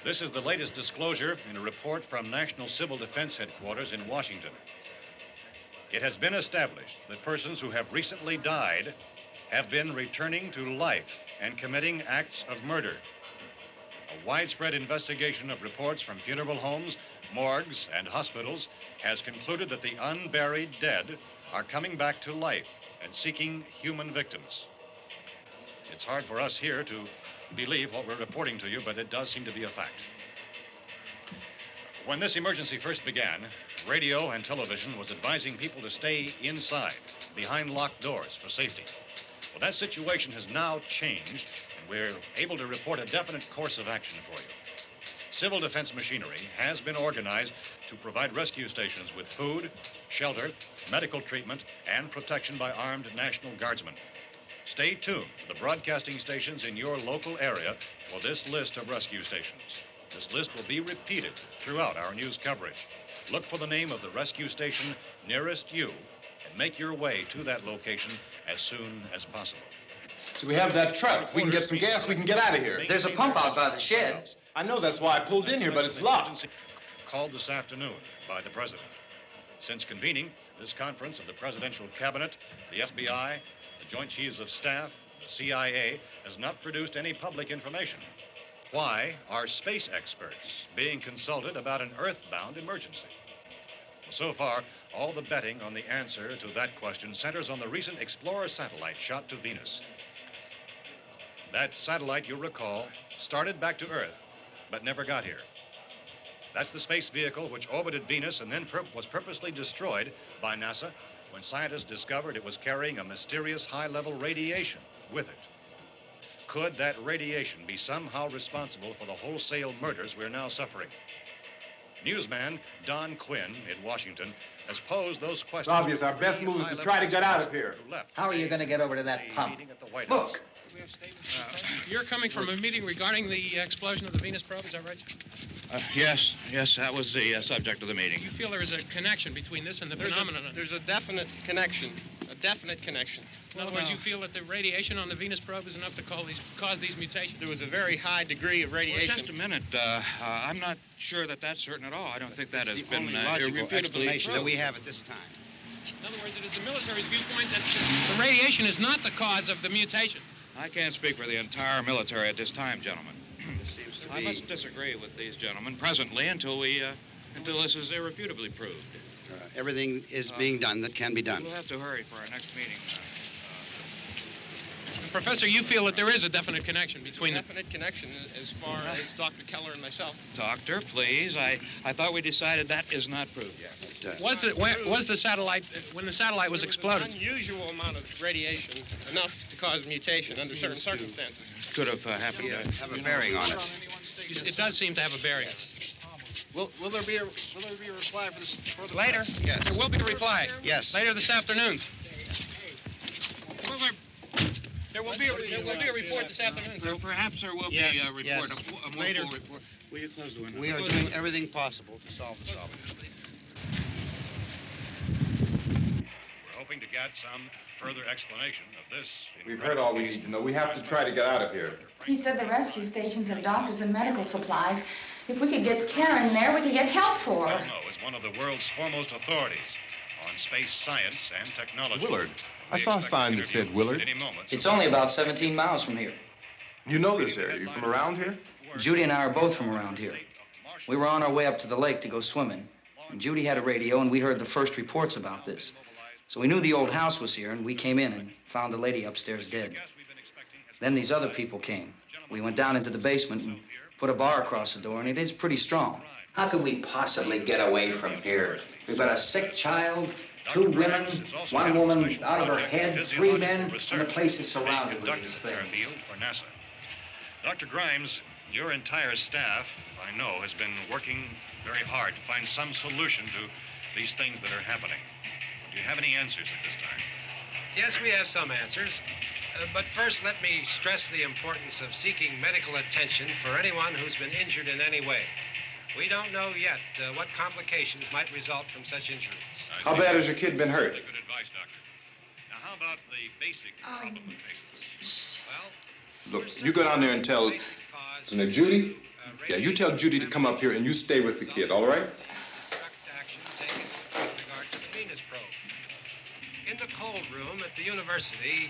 Speaker 3: This is the latest disclosure in a report from National Civil Defense Headquarters in Washington. It has been established that persons who have recently died have been returning to life and committing acts of murder. A widespread investigation of reports from funeral homes, morgues, and hospitals has concluded that the unburied dead are coming back to life and seeking human victims. It's hard for us here to believe what we're reporting to you, but it does seem to be a fact. When this emergency first began, radio and television was advising people to stay inside, behind locked doors for safety. Well, that situation has now changed, and we're able to report a definite course of action for you. Civil defense machinery has been organized to provide rescue stations with food, shelter, medical treatment, and protection by armed National Guardsmen. Stay tuned to the broadcasting stations in your local area for this list of rescue stations. This list will be repeated throughout our news coverage. Look for the name of the rescue station nearest you and make your way to that location as soon as possible.
Speaker 8: So we have that truck. If we can get some gas, we can get out of here.
Speaker 6: There's a pump out by the shed.
Speaker 8: I know, that's why I pulled in here, but it's locked.
Speaker 3: Called this afternoon by the president. Since convening this conference of the presidential cabinet, the FBI, the Joint Chiefs of Staff, the CIA has not produced any public information. Why are space experts being consulted about an earthbound emergency? So far, all the betting on the answer to that question centers on the recent Explorer satellite shot to Venus. That satellite, you'll recall, started back to Earth, but never got here. That's the space vehicle which orbited Venus and then was purposely destroyed by NASA when scientists discovered it was carrying a mysterious high-level radiation with it. Could that radiation be somehow responsible for the wholesale murders we're now suffering? Newsman Don Quinn in Washington has posed those questions.
Speaker 8: It's obvious our best move is to try to get out of here.
Speaker 7: How are you going to get over to that pump? Look!
Speaker 12: You're coming from a meeting regarding the explosion of the Venus probe, is that right?
Speaker 13: Yes, that was the subject of the meeting.
Speaker 12: You feel there is a connection between this and the phenomenon?
Speaker 14: There's a definite connection.
Speaker 12: In other words, you feel that the radiation on the Venus probe is enough to cause these mutations?
Speaker 14: There was a very high degree of radiation.
Speaker 13: Well, just a minute. I'm not sure that that's certain at all. I don't think that has been
Speaker 7: only logical
Speaker 13: irrefutably
Speaker 7: explanation that
Speaker 13: proved.
Speaker 7: we have at this time.
Speaker 12: In other words, it is the military's viewpoint that the radiation is not the cause of the mutation.
Speaker 13: I can't speak for the entire military at this time, gentlemen.
Speaker 7: This seems to
Speaker 13: I
Speaker 7: be...
Speaker 13: must disagree with these gentlemen presently until this is irrefutably proved.
Speaker 7: everything is being done that can be done.
Speaker 13: We'll have to hurry for our next meeting.
Speaker 12: Professor, you feel that there is a definite connection between
Speaker 14: them? Definite connection as far as Dr. Keller and myself.
Speaker 13: Doctor, please. I thought we decided that is not proved yet.
Speaker 12: Was the satellite, when the satellite was exploded?
Speaker 14: An unusual amount of radiation, enough to cause mutation under certain circumstances.
Speaker 13: Could have happened.
Speaker 7: Have a bearing on it.
Speaker 12: It does seem to have a bearing.
Speaker 14: Will there be a reply for this further?
Speaker 12: Later?
Speaker 7: Yes.
Speaker 12: There will be a reply.
Speaker 7: Yes.
Speaker 12: Later this afternoon. There will be a report this afternoon.
Speaker 13: Perhaps there will be a report.
Speaker 7: Yes.
Speaker 13: A more
Speaker 7: Later.
Speaker 13: full report. Will you close the window?
Speaker 7: We are doing everything possible to solve the problem.
Speaker 3: We're hoping to get some further explanation of this.
Speaker 8: We've heard all we need to know. We have to try to get out of here.
Speaker 9: He said the rescue stations have doctors and medical supplies. If we could get Karen there, we could get help for her.
Speaker 3: Belno is one of the world's foremost authorities on space science and technology.
Speaker 8: Willard. I saw a sign that said Willard.
Speaker 6: It's only about 17 miles from here.
Speaker 8: You know this area. You from around here?
Speaker 6: Judy and I are both from around here. We were on our way up to the lake to go swimming. And Judy had a radio, and we heard the first reports about this. So we knew the old house was here, and we came in and found the lady upstairs dead. Then these other people came. We went down into the basement and put a bar across the door, and it is pretty strong.
Speaker 7: How could we possibly get away from here? We've got a sick child, 2 women, 1 woman out of her head, 3 men, and the place is surrounded with these things.
Speaker 3: For NASA. Dr. Grimes, your entire staff, I know, has been working very hard to find some solution to these things that are happening. Do you have any answers at this time?
Speaker 15: Yes, we have some answers. But first, let me stress the importance of seeking medical attention for anyone who's been injured in any way. We don't know yet what complications might result from such injuries.
Speaker 8: How bad has your kid been hurt?
Speaker 3: Good advice, Doctor. Now, how about the basic problem with patients? Well,
Speaker 8: Look, you go down there and tell... Now, Judy? Yeah, you tell Judy to come up here and you stay with the kid, all right?
Speaker 15: In the cold room at the university,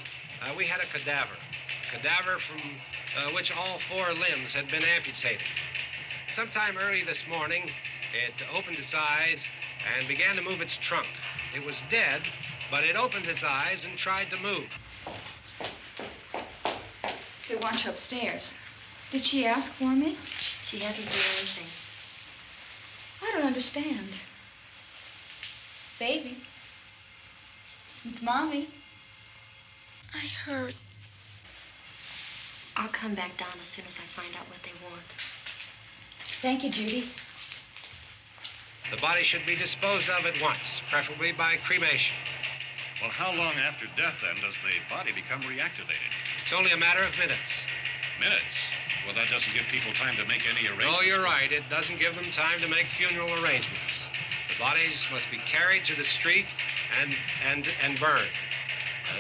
Speaker 15: we had a cadaver from which all 4 limbs had been amputated. Sometime early this morning, it opened its eyes and began to move its trunk. It was dead, but it opened its eyes and tried to move.
Speaker 9: They want you upstairs. Did she ask for me?
Speaker 10: She hasn't said anything.
Speaker 9: I don't understand. Baby. It's Mommy.
Speaker 10: I heard. I'll come back down as soon as I find out what they want.
Speaker 9: Thank you, Judy.
Speaker 15: The body should be disposed of at once, preferably by cremation.
Speaker 3: Well, how long after death, then, does the body become reactivated?
Speaker 15: It's only a matter of minutes.
Speaker 3: Minutes? Well, that doesn't give people time to make any arrangements.
Speaker 15: No, you're right. It doesn't give them time to make funeral arrangements. The bodies must be carried to the street and burned.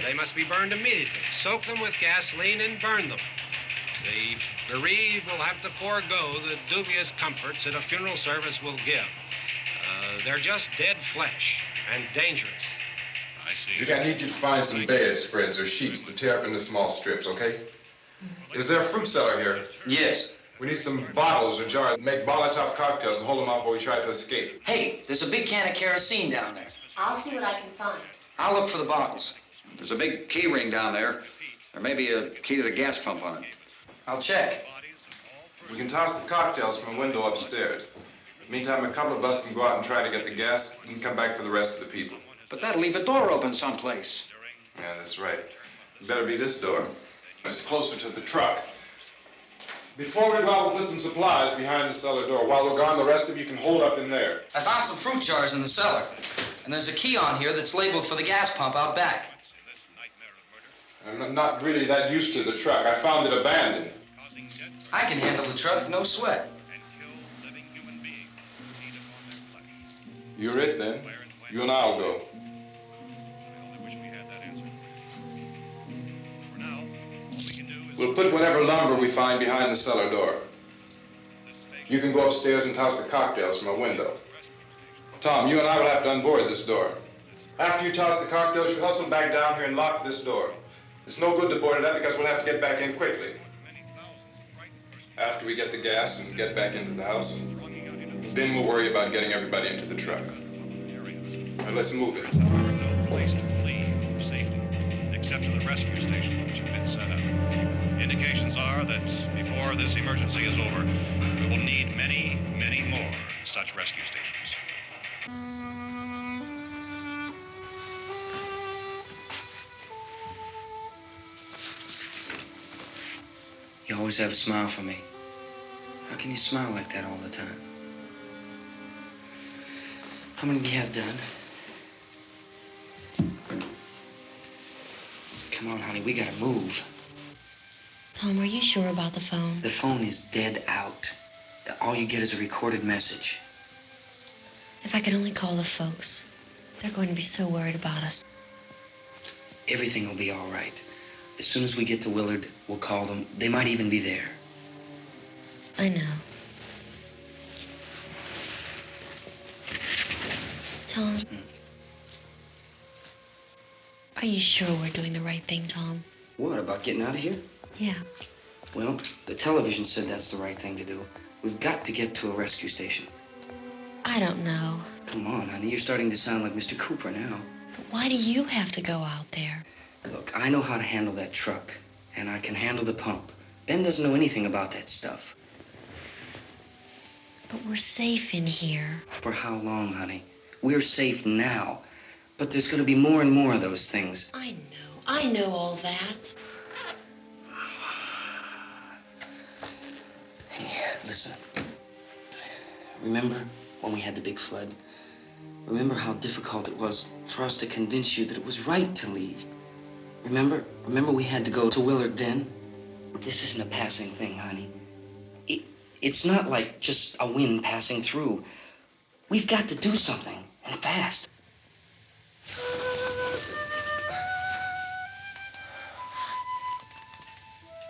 Speaker 15: They must be burned immediately. Soak them with gasoline and burn them. The bereaved will have to forego the dubious comforts that a funeral service will give. They're just dead flesh and dangerous.
Speaker 3: I see.
Speaker 8: Judy, I need you to find some bedspreads or sheets to tear up into small strips, okay? Is there a fruit cellar here?
Speaker 6: Yes.
Speaker 8: We need some bottles or jars to make Molotov cocktails and hold them off while we try to escape.
Speaker 6: Hey, there's a big can of kerosene down there.
Speaker 10: I'll see what I can find.
Speaker 6: I'll look for the bottles.
Speaker 16: There's a big key ring down there. There may be a key to the gas pump on it.
Speaker 6: I'll check.
Speaker 8: We can toss the cocktails from a window upstairs. Meantime, a couple of us can go out and try to get the gas and come back for the rest of the people.
Speaker 16: But that'll leave a door open someplace.
Speaker 8: Yeah, that's right. It better be this door. It's closer to the truck. Before we go out, we'll put some supplies behind the cellar door. While we're gone, the rest of you can hold up in there.
Speaker 6: I found some fruit jars in the cellar. And there's a key on here that's labeled for the gas pump out back.
Speaker 8: I'm not really that used to the truck. I found it abandoned.
Speaker 6: I can handle the truck, no sweat.
Speaker 8: You're it, then. You and I'll go. We'll put whatever lumber we find behind the cellar door. You can go upstairs and toss the cocktails from a window. Tom, you and I will have to unboard this door. After you toss the cocktails, you hustle back down here and lock this door. It's no good to board it up because we'll have to get back in quickly. After we get the gas and get back into the house, then we'll worry about getting everybody into the truck. Now let's move it.
Speaker 3: No place to flee for safety, except to the rescue stations which have been set up. Indications are that before this emergency is over, we will need many, many more such rescue stations.
Speaker 6: You always have a smile for me. How can you smile like that all the time? How many do you have done? Come on, honey, we gotta move.
Speaker 10: Tom, are you sure about the phone?
Speaker 6: The phone is dead out. All you get is a recorded message.
Speaker 10: If I could only call the folks. They're going to be so worried about us.
Speaker 6: Everything will be all right. As soon as we get to Willard, we'll call them. They might even be there.
Speaker 10: I know. Tom. Are you sure we're doing the right thing, Tom?
Speaker 6: What, about getting out of here?
Speaker 10: Yeah.
Speaker 6: Well, the television said that's the right thing to do. We've got to get to a rescue station.
Speaker 10: I don't know.
Speaker 6: Come on, honey. You're starting to sound like Mr. Cooper now.
Speaker 10: But why do you have to go out there?
Speaker 6: Look, I know how to handle that truck, and I can handle the pump. Ben doesn't know anything about that stuff.
Speaker 10: But we're safe in here.
Speaker 6: For how long, honey? We're safe now. But there's going to be more and more of those things.
Speaker 10: I know all that.
Speaker 6: Hey, listen. Remember when we had the big flood?
Speaker 17: Remember how difficult it was for us to convince you that it was right to leave. Remember? Remember we had to go to Willard then? This isn't a passing thing, honey. It's not like just a wind passing through. We've got to do something, and fast.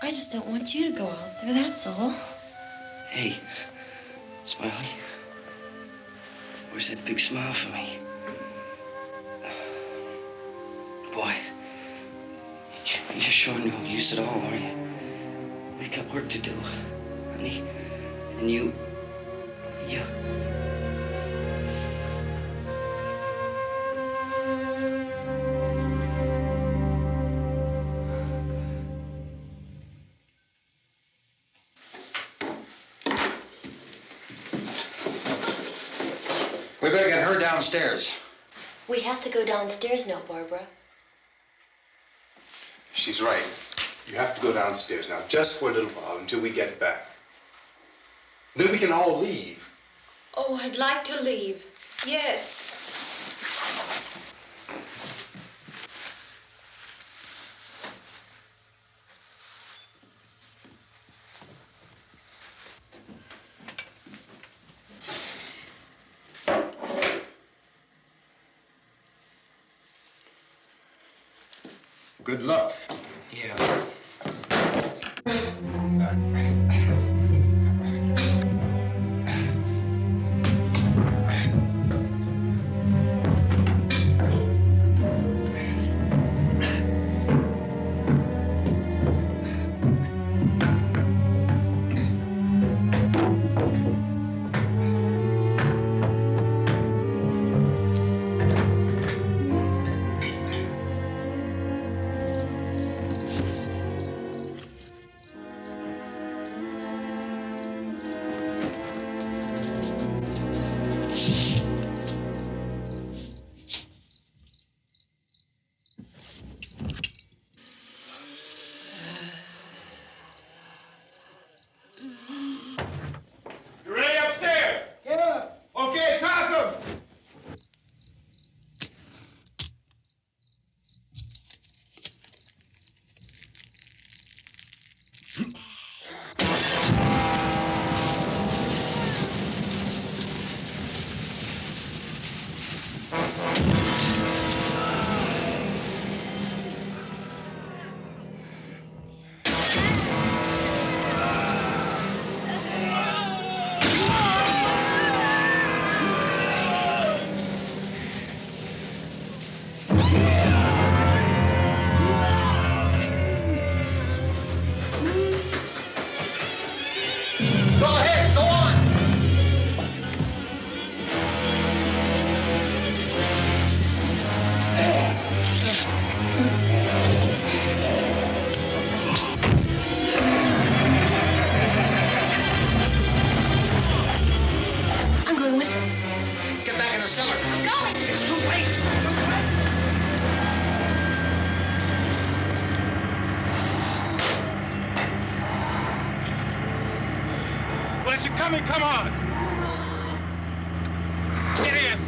Speaker 10: I just don't want you to go out there, that's all.
Speaker 17: Hey, Smiley. Where's that big smile for me? Boy, you're sure no use at all, are you? We've got work to do, honey. And you...
Speaker 16: We better get her downstairs.
Speaker 10: We have to go downstairs now, Barbara.
Speaker 4: She's right. You have to go downstairs now, just for a little while, until we get back. Then we can all leave.
Speaker 5: Oh, I'd like to leave. Yes.
Speaker 8: Good luck.
Speaker 17: Yeah.
Speaker 11: You ready upstairs?
Speaker 7: Yeah.
Speaker 11: Okay, toss 'em.
Speaker 7: Go ahead, go on.
Speaker 10: I'm going with him.
Speaker 7: Get back in the cellar.
Speaker 10: I'm going.
Speaker 7: It's too late. It's too late.
Speaker 11: Well, as you're coming, come on. Get in.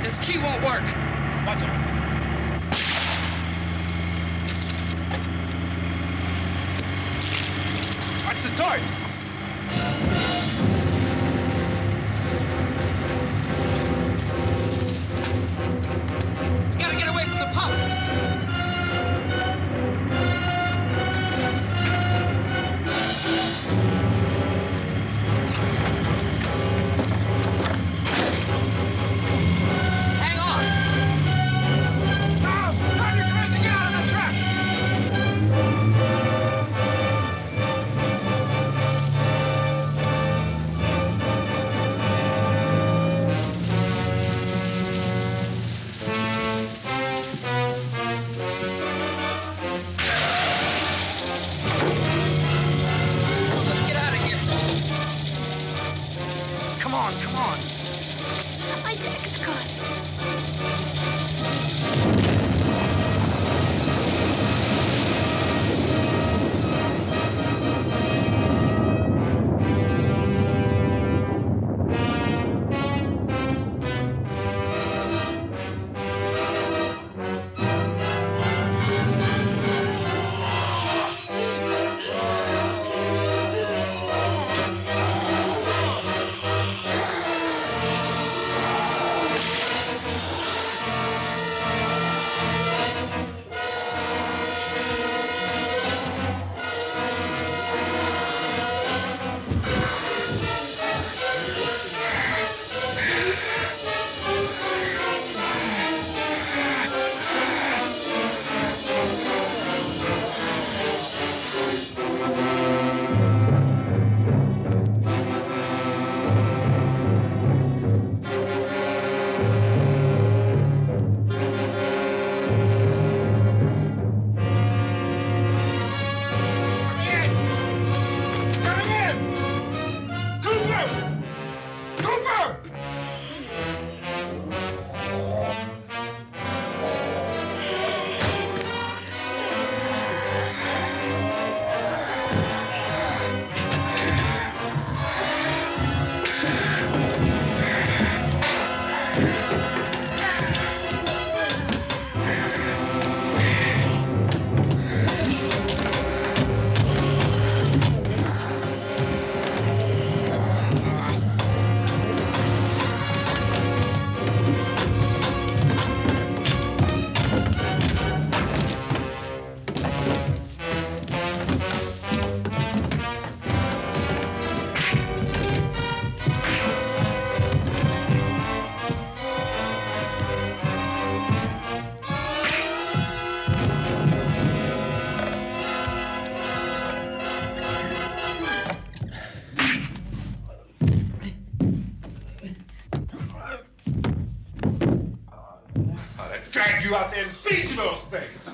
Speaker 17: This key won't work.
Speaker 11: Watch it. Watch the torch.
Speaker 6: You gotta get away from the pump. Hang on.
Speaker 11: Tom, turn your cars and get out of the truck.
Speaker 6: Let's get out of here. Come on, come on.
Speaker 10: My jacket's caught.
Speaker 11: Come in! Cooper! Cooper! I dragged you out there and feed you those things.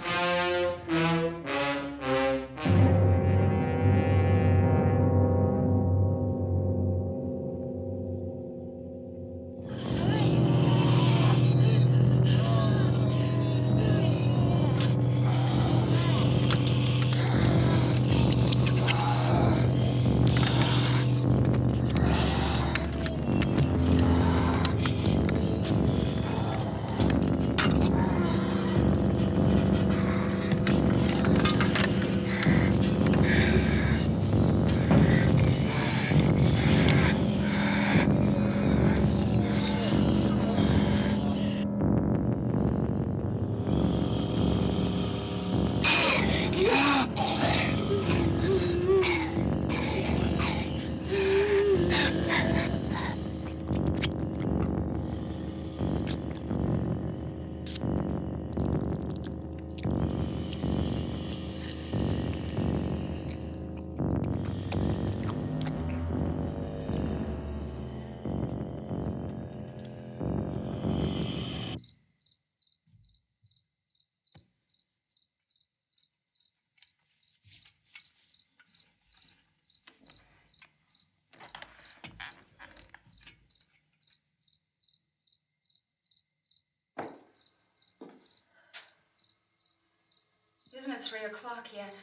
Speaker 9: Isn't it 3 o'clock yet?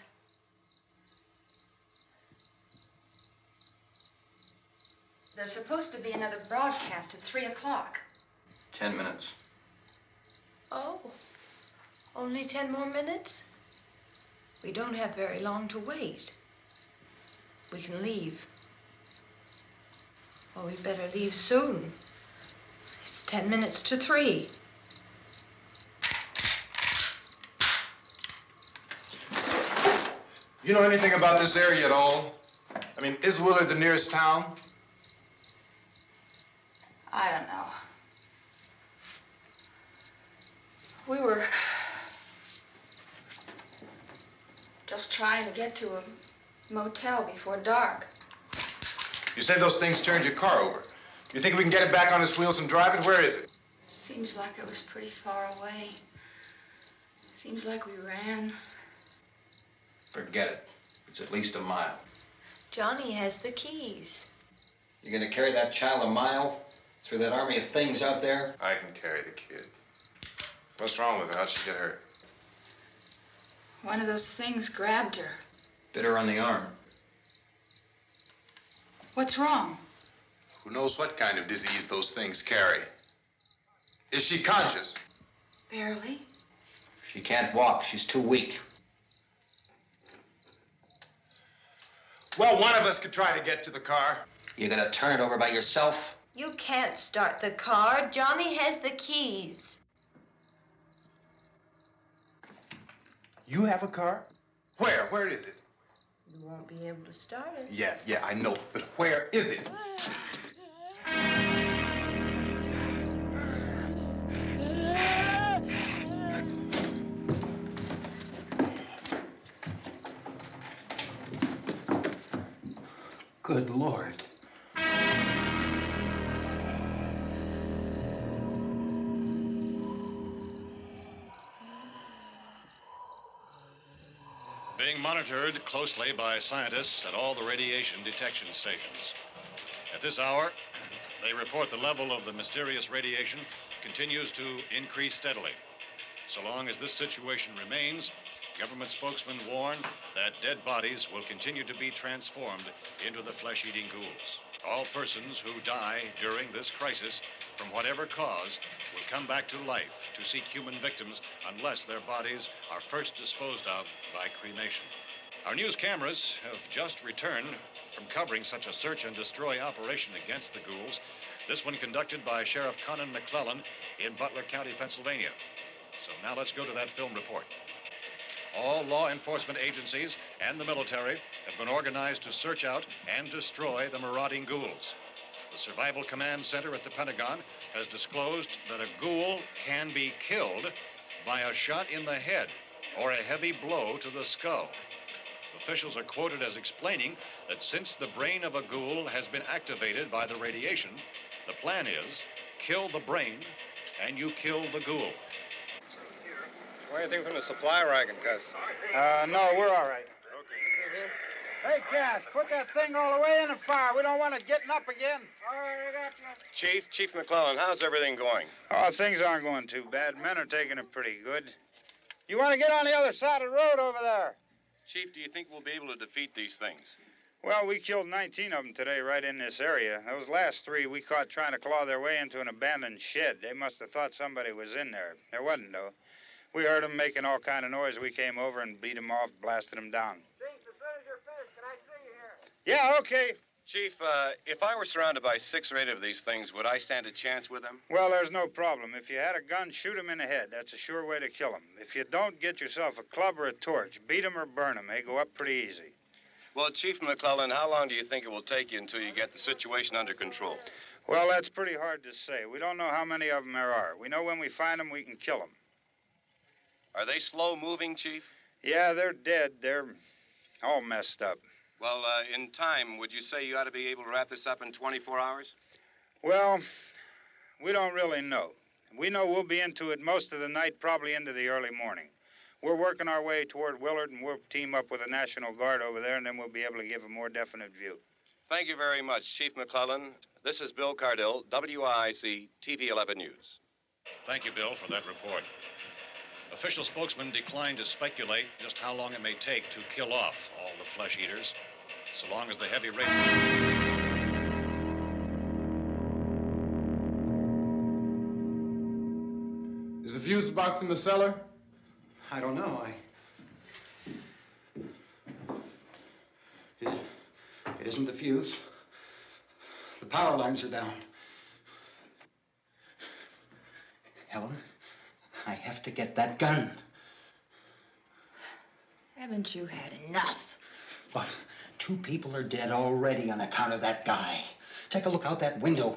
Speaker 9: There's supposed to be another broadcast at 3 o'clock.
Speaker 16: 10 minutes.
Speaker 5: Oh, only 10 more minutes? We don't have very long to wait. We can leave. Oh, we better leave soon. It's 10 minutes to 3.
Speaker 8: You know anything about this area at all? I mean, is Willard the nearest town?
Speaker 9: I don't know. We were just trying to get to a motel before dark.
Speaker 8: You say those things turned your car over. You think we can get it back on its wheels and drive it? Where is it?
Speaker 9: Seems like it was pretty far away. Seems like we ran.
Speaker 16: Forget it. It's at least a mile.
Speaker 5: Johnny has the keys.
Speaker 16: You're gonna carry that child a mile through that army of things out there?
Speaker 8: I can carry the kid. What's wrong with her? How'd she get hurt?
Speaker 9: One of those things grabbed her.
Speaker 16: Bit her on the arm.
Speaker 9: What's wrong?
Speaker 8: Who knows what kind of disease those things carry? Is she conscious?
Speaker 9: Barely.
Speaker 16: She can't walk. She's too weak.
Speaker 8: Well, one of us could try to get to the car.
Speaker 16: You gonna turn it over by yourself?
Speaker 5: You can't start the car. Johnny has the keys.
Speaker 8: You have a car? Where? Where is it?
Speaker 5: You won't be able to start it.
Speaker 8: Yeah, I know. But where is it?
Speaker 7: Good Lord.
Speaker 3: Being monitored closely by scientists at all the radiation detection stations. At this hour, they report the level of the mysterious radiation continues to increase steadily. So long as this situation remains, government spokesmen warn that dead bodies will continue to be transformed into the flesh-eating ghouls. All persons who die during this crisis, from whatever cause, will come back to life to seek human victims unless their bodies are first disposed of by cremation. Our news cameras have just returned from covering such a search and destroy operation against the ghouls, this one conducted by Sheriff Conan McClellan in Butler County, Pennsylvania. So now let's go to that film report. All law enforcement agencies and the military have been organized to search out and destroy the marauding ghouls. The Survival Command Center at the Pentagon has disclosed that a ghoul can be killed by a shot in the head or a heavy blow to the skull. Officials are quoted as explaining that since the brain of a ghoul has been activated by the radiation, the plan is kill the brain and you kill the ghoul.
Speaker 11: Anything from the supply wagon, Gus?
Speaker 14: No, we're all right. Hey, Cass, put that thing all the way in the fire. We don't want it getting up again. All right, I got you.
Speaker 11: Chief McClellan, how's everything going?
Speaker 14: Oh, things aren't going too bad. Men are taking it pretty good. You want to get on the other side of the road over there?
Speaker 11: Chief, do you think we'll be able to defeat these things?
Speaker 14: Well, we killed 19 of them today right in this area. Those last 3 we caught trying to claw their way into an abandoned shed. They must have thought somebody was in there. There wasn't, though. We heard them making all kind of noise. We came over and beat them off, blasted them down.
Speaker 11: Chief, as soon as you're finished, can I see you here?
Speaker 14: Yeah, okay.
Speaker 11: Chief, if I were surrounded by 6 or 8 of these things, would I stand a chance with them?
Speaker 14: Well, there's no problem. If you had a gun, shoot them in the head. That's a sure way to kill them. If you don't, get yourself a club or a torch. Beat them or burn them. They go up pretty easy.
Speaker 11: Well, Chief McClellan, how long do you think it will take you until you get the situation under control?
Speaker 14: Well, that's pretty hard to say. We don't know how many of them there are. We know when we find them, we can kill them.
Speaker 11: Are they slow-moving, Chief?
Speaker 14: Yeah, they're dead. They're all messed up.
Speaker 11: Well, in time, would you say you ought to be able to wrap this up in 24 hours?
Speaker 14: Well, we don't really know. We know we'll be into it most of the night, probably into the early morning. We're working our way toward Willard, and we'll team up with the National Guard over there, and then we'll be able to give a more definite view.
Speaker 11: Thank you very much, Chief McClellan. This is Bill Cardill, WIC TV 11 News.
Speaker 3: Thank you, Bill, for that report. Official spokesmen declined to speculate just how long it may take to kill off all the flesh eaters, so long as the heavy rain...
Speaker 8: Is the fuse box in the cellar?
Speaker 7: I don't know. It isn't the fuse. The power lines are down. Helen, I have to get that gun.
Speaker 5: Haven't you had enough?
Speaker 7: Look, 2 people are dead already on account of that guy. Take a look out that window.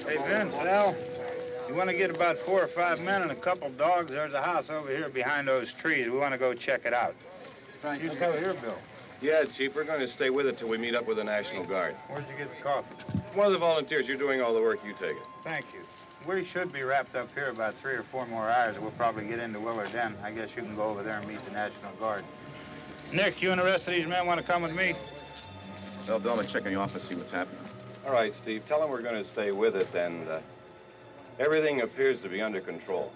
Speaker 14: Hey, Vince, Al, you want to get about 4 or 5 men and a couple dogs? There's a house over here behind those trees. We want to go check it out. You still here, Bill?
Speaker 11: Yeah, Chief, we're going to stay with it till we meet up with the National Guard.
Speaker 14: Where'd you get the coffee?
Speaker 11: One of the volunteers. You're doing all the work. You take it.
Speaker 14: Thank you. We should be wrapped up here about 3 or 4 more hours. We'll probably get into Willard then. I guess you can go over there and meet the National Guard. Nick, you and the rest of these men want to come with me?
Speaker 11: Well, Bill, I'm checking the office, see what's happening. All right, Steve. Tell them we're going to stay with it, and everything appears to be under control.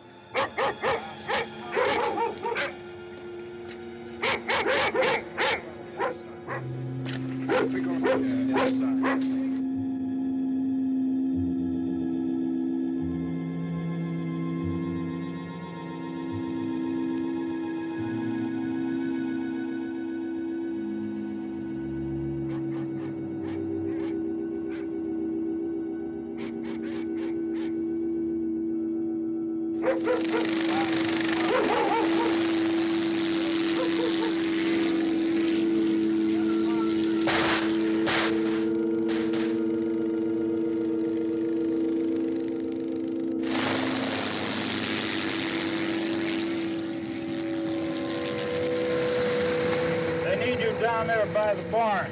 Speaker 14: They need you down there by the barn.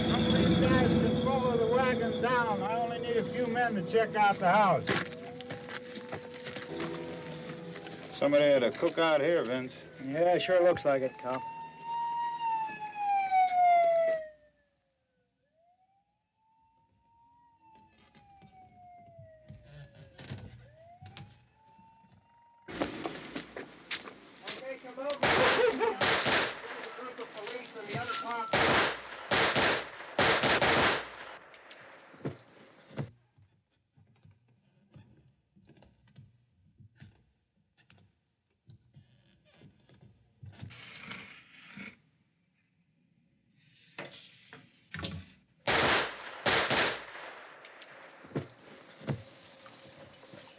Speaker 14: Some of these guys can follow the wagon down. I only need a few men to check out the house. Somebody had a cookout here, Vince.
Speaker 18: Yeah, it sure looks like it, Cop.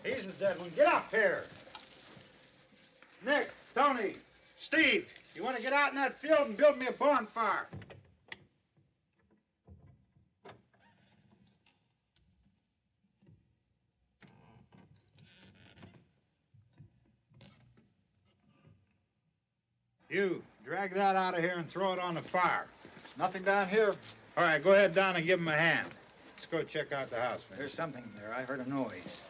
Speaker 14: He's the dead one. Get up here. Nick, Tony, Steve, you want to get out in that field and build me a bonfire? You, drag that out of here and throw it on the fire.
Speaker 18: Nothing down here.
Speaker 14: All right, go ahead down and give him a hand. Let's go check out the house, man.
Speaker 18: There's something there. I heard a noise.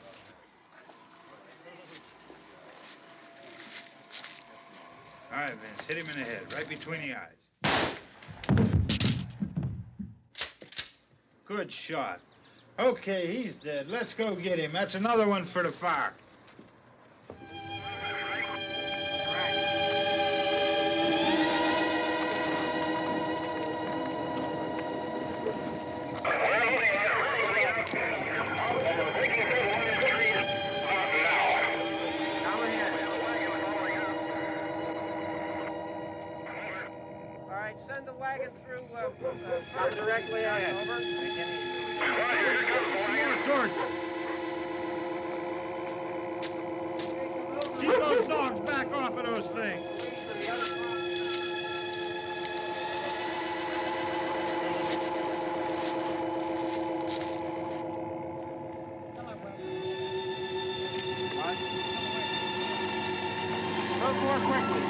Speaker 14: All All right, Vince, hit him in the head, right between the eyes. Good shot. Okay, he's dead. Let's go get him. That's another one for the fire.
Speaker 12: Send the wagon through directly ahead. Over.
Speaker 14: More torches. Keep those dogs back off of those things.
Speaker 12: Go more quickly.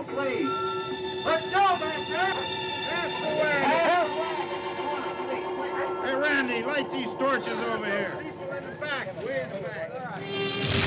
Speaker 12: Please. Let's go back there. That's the way.
Speaker 14: Hey, Randy, light these torches over here. People in the back, way in the back.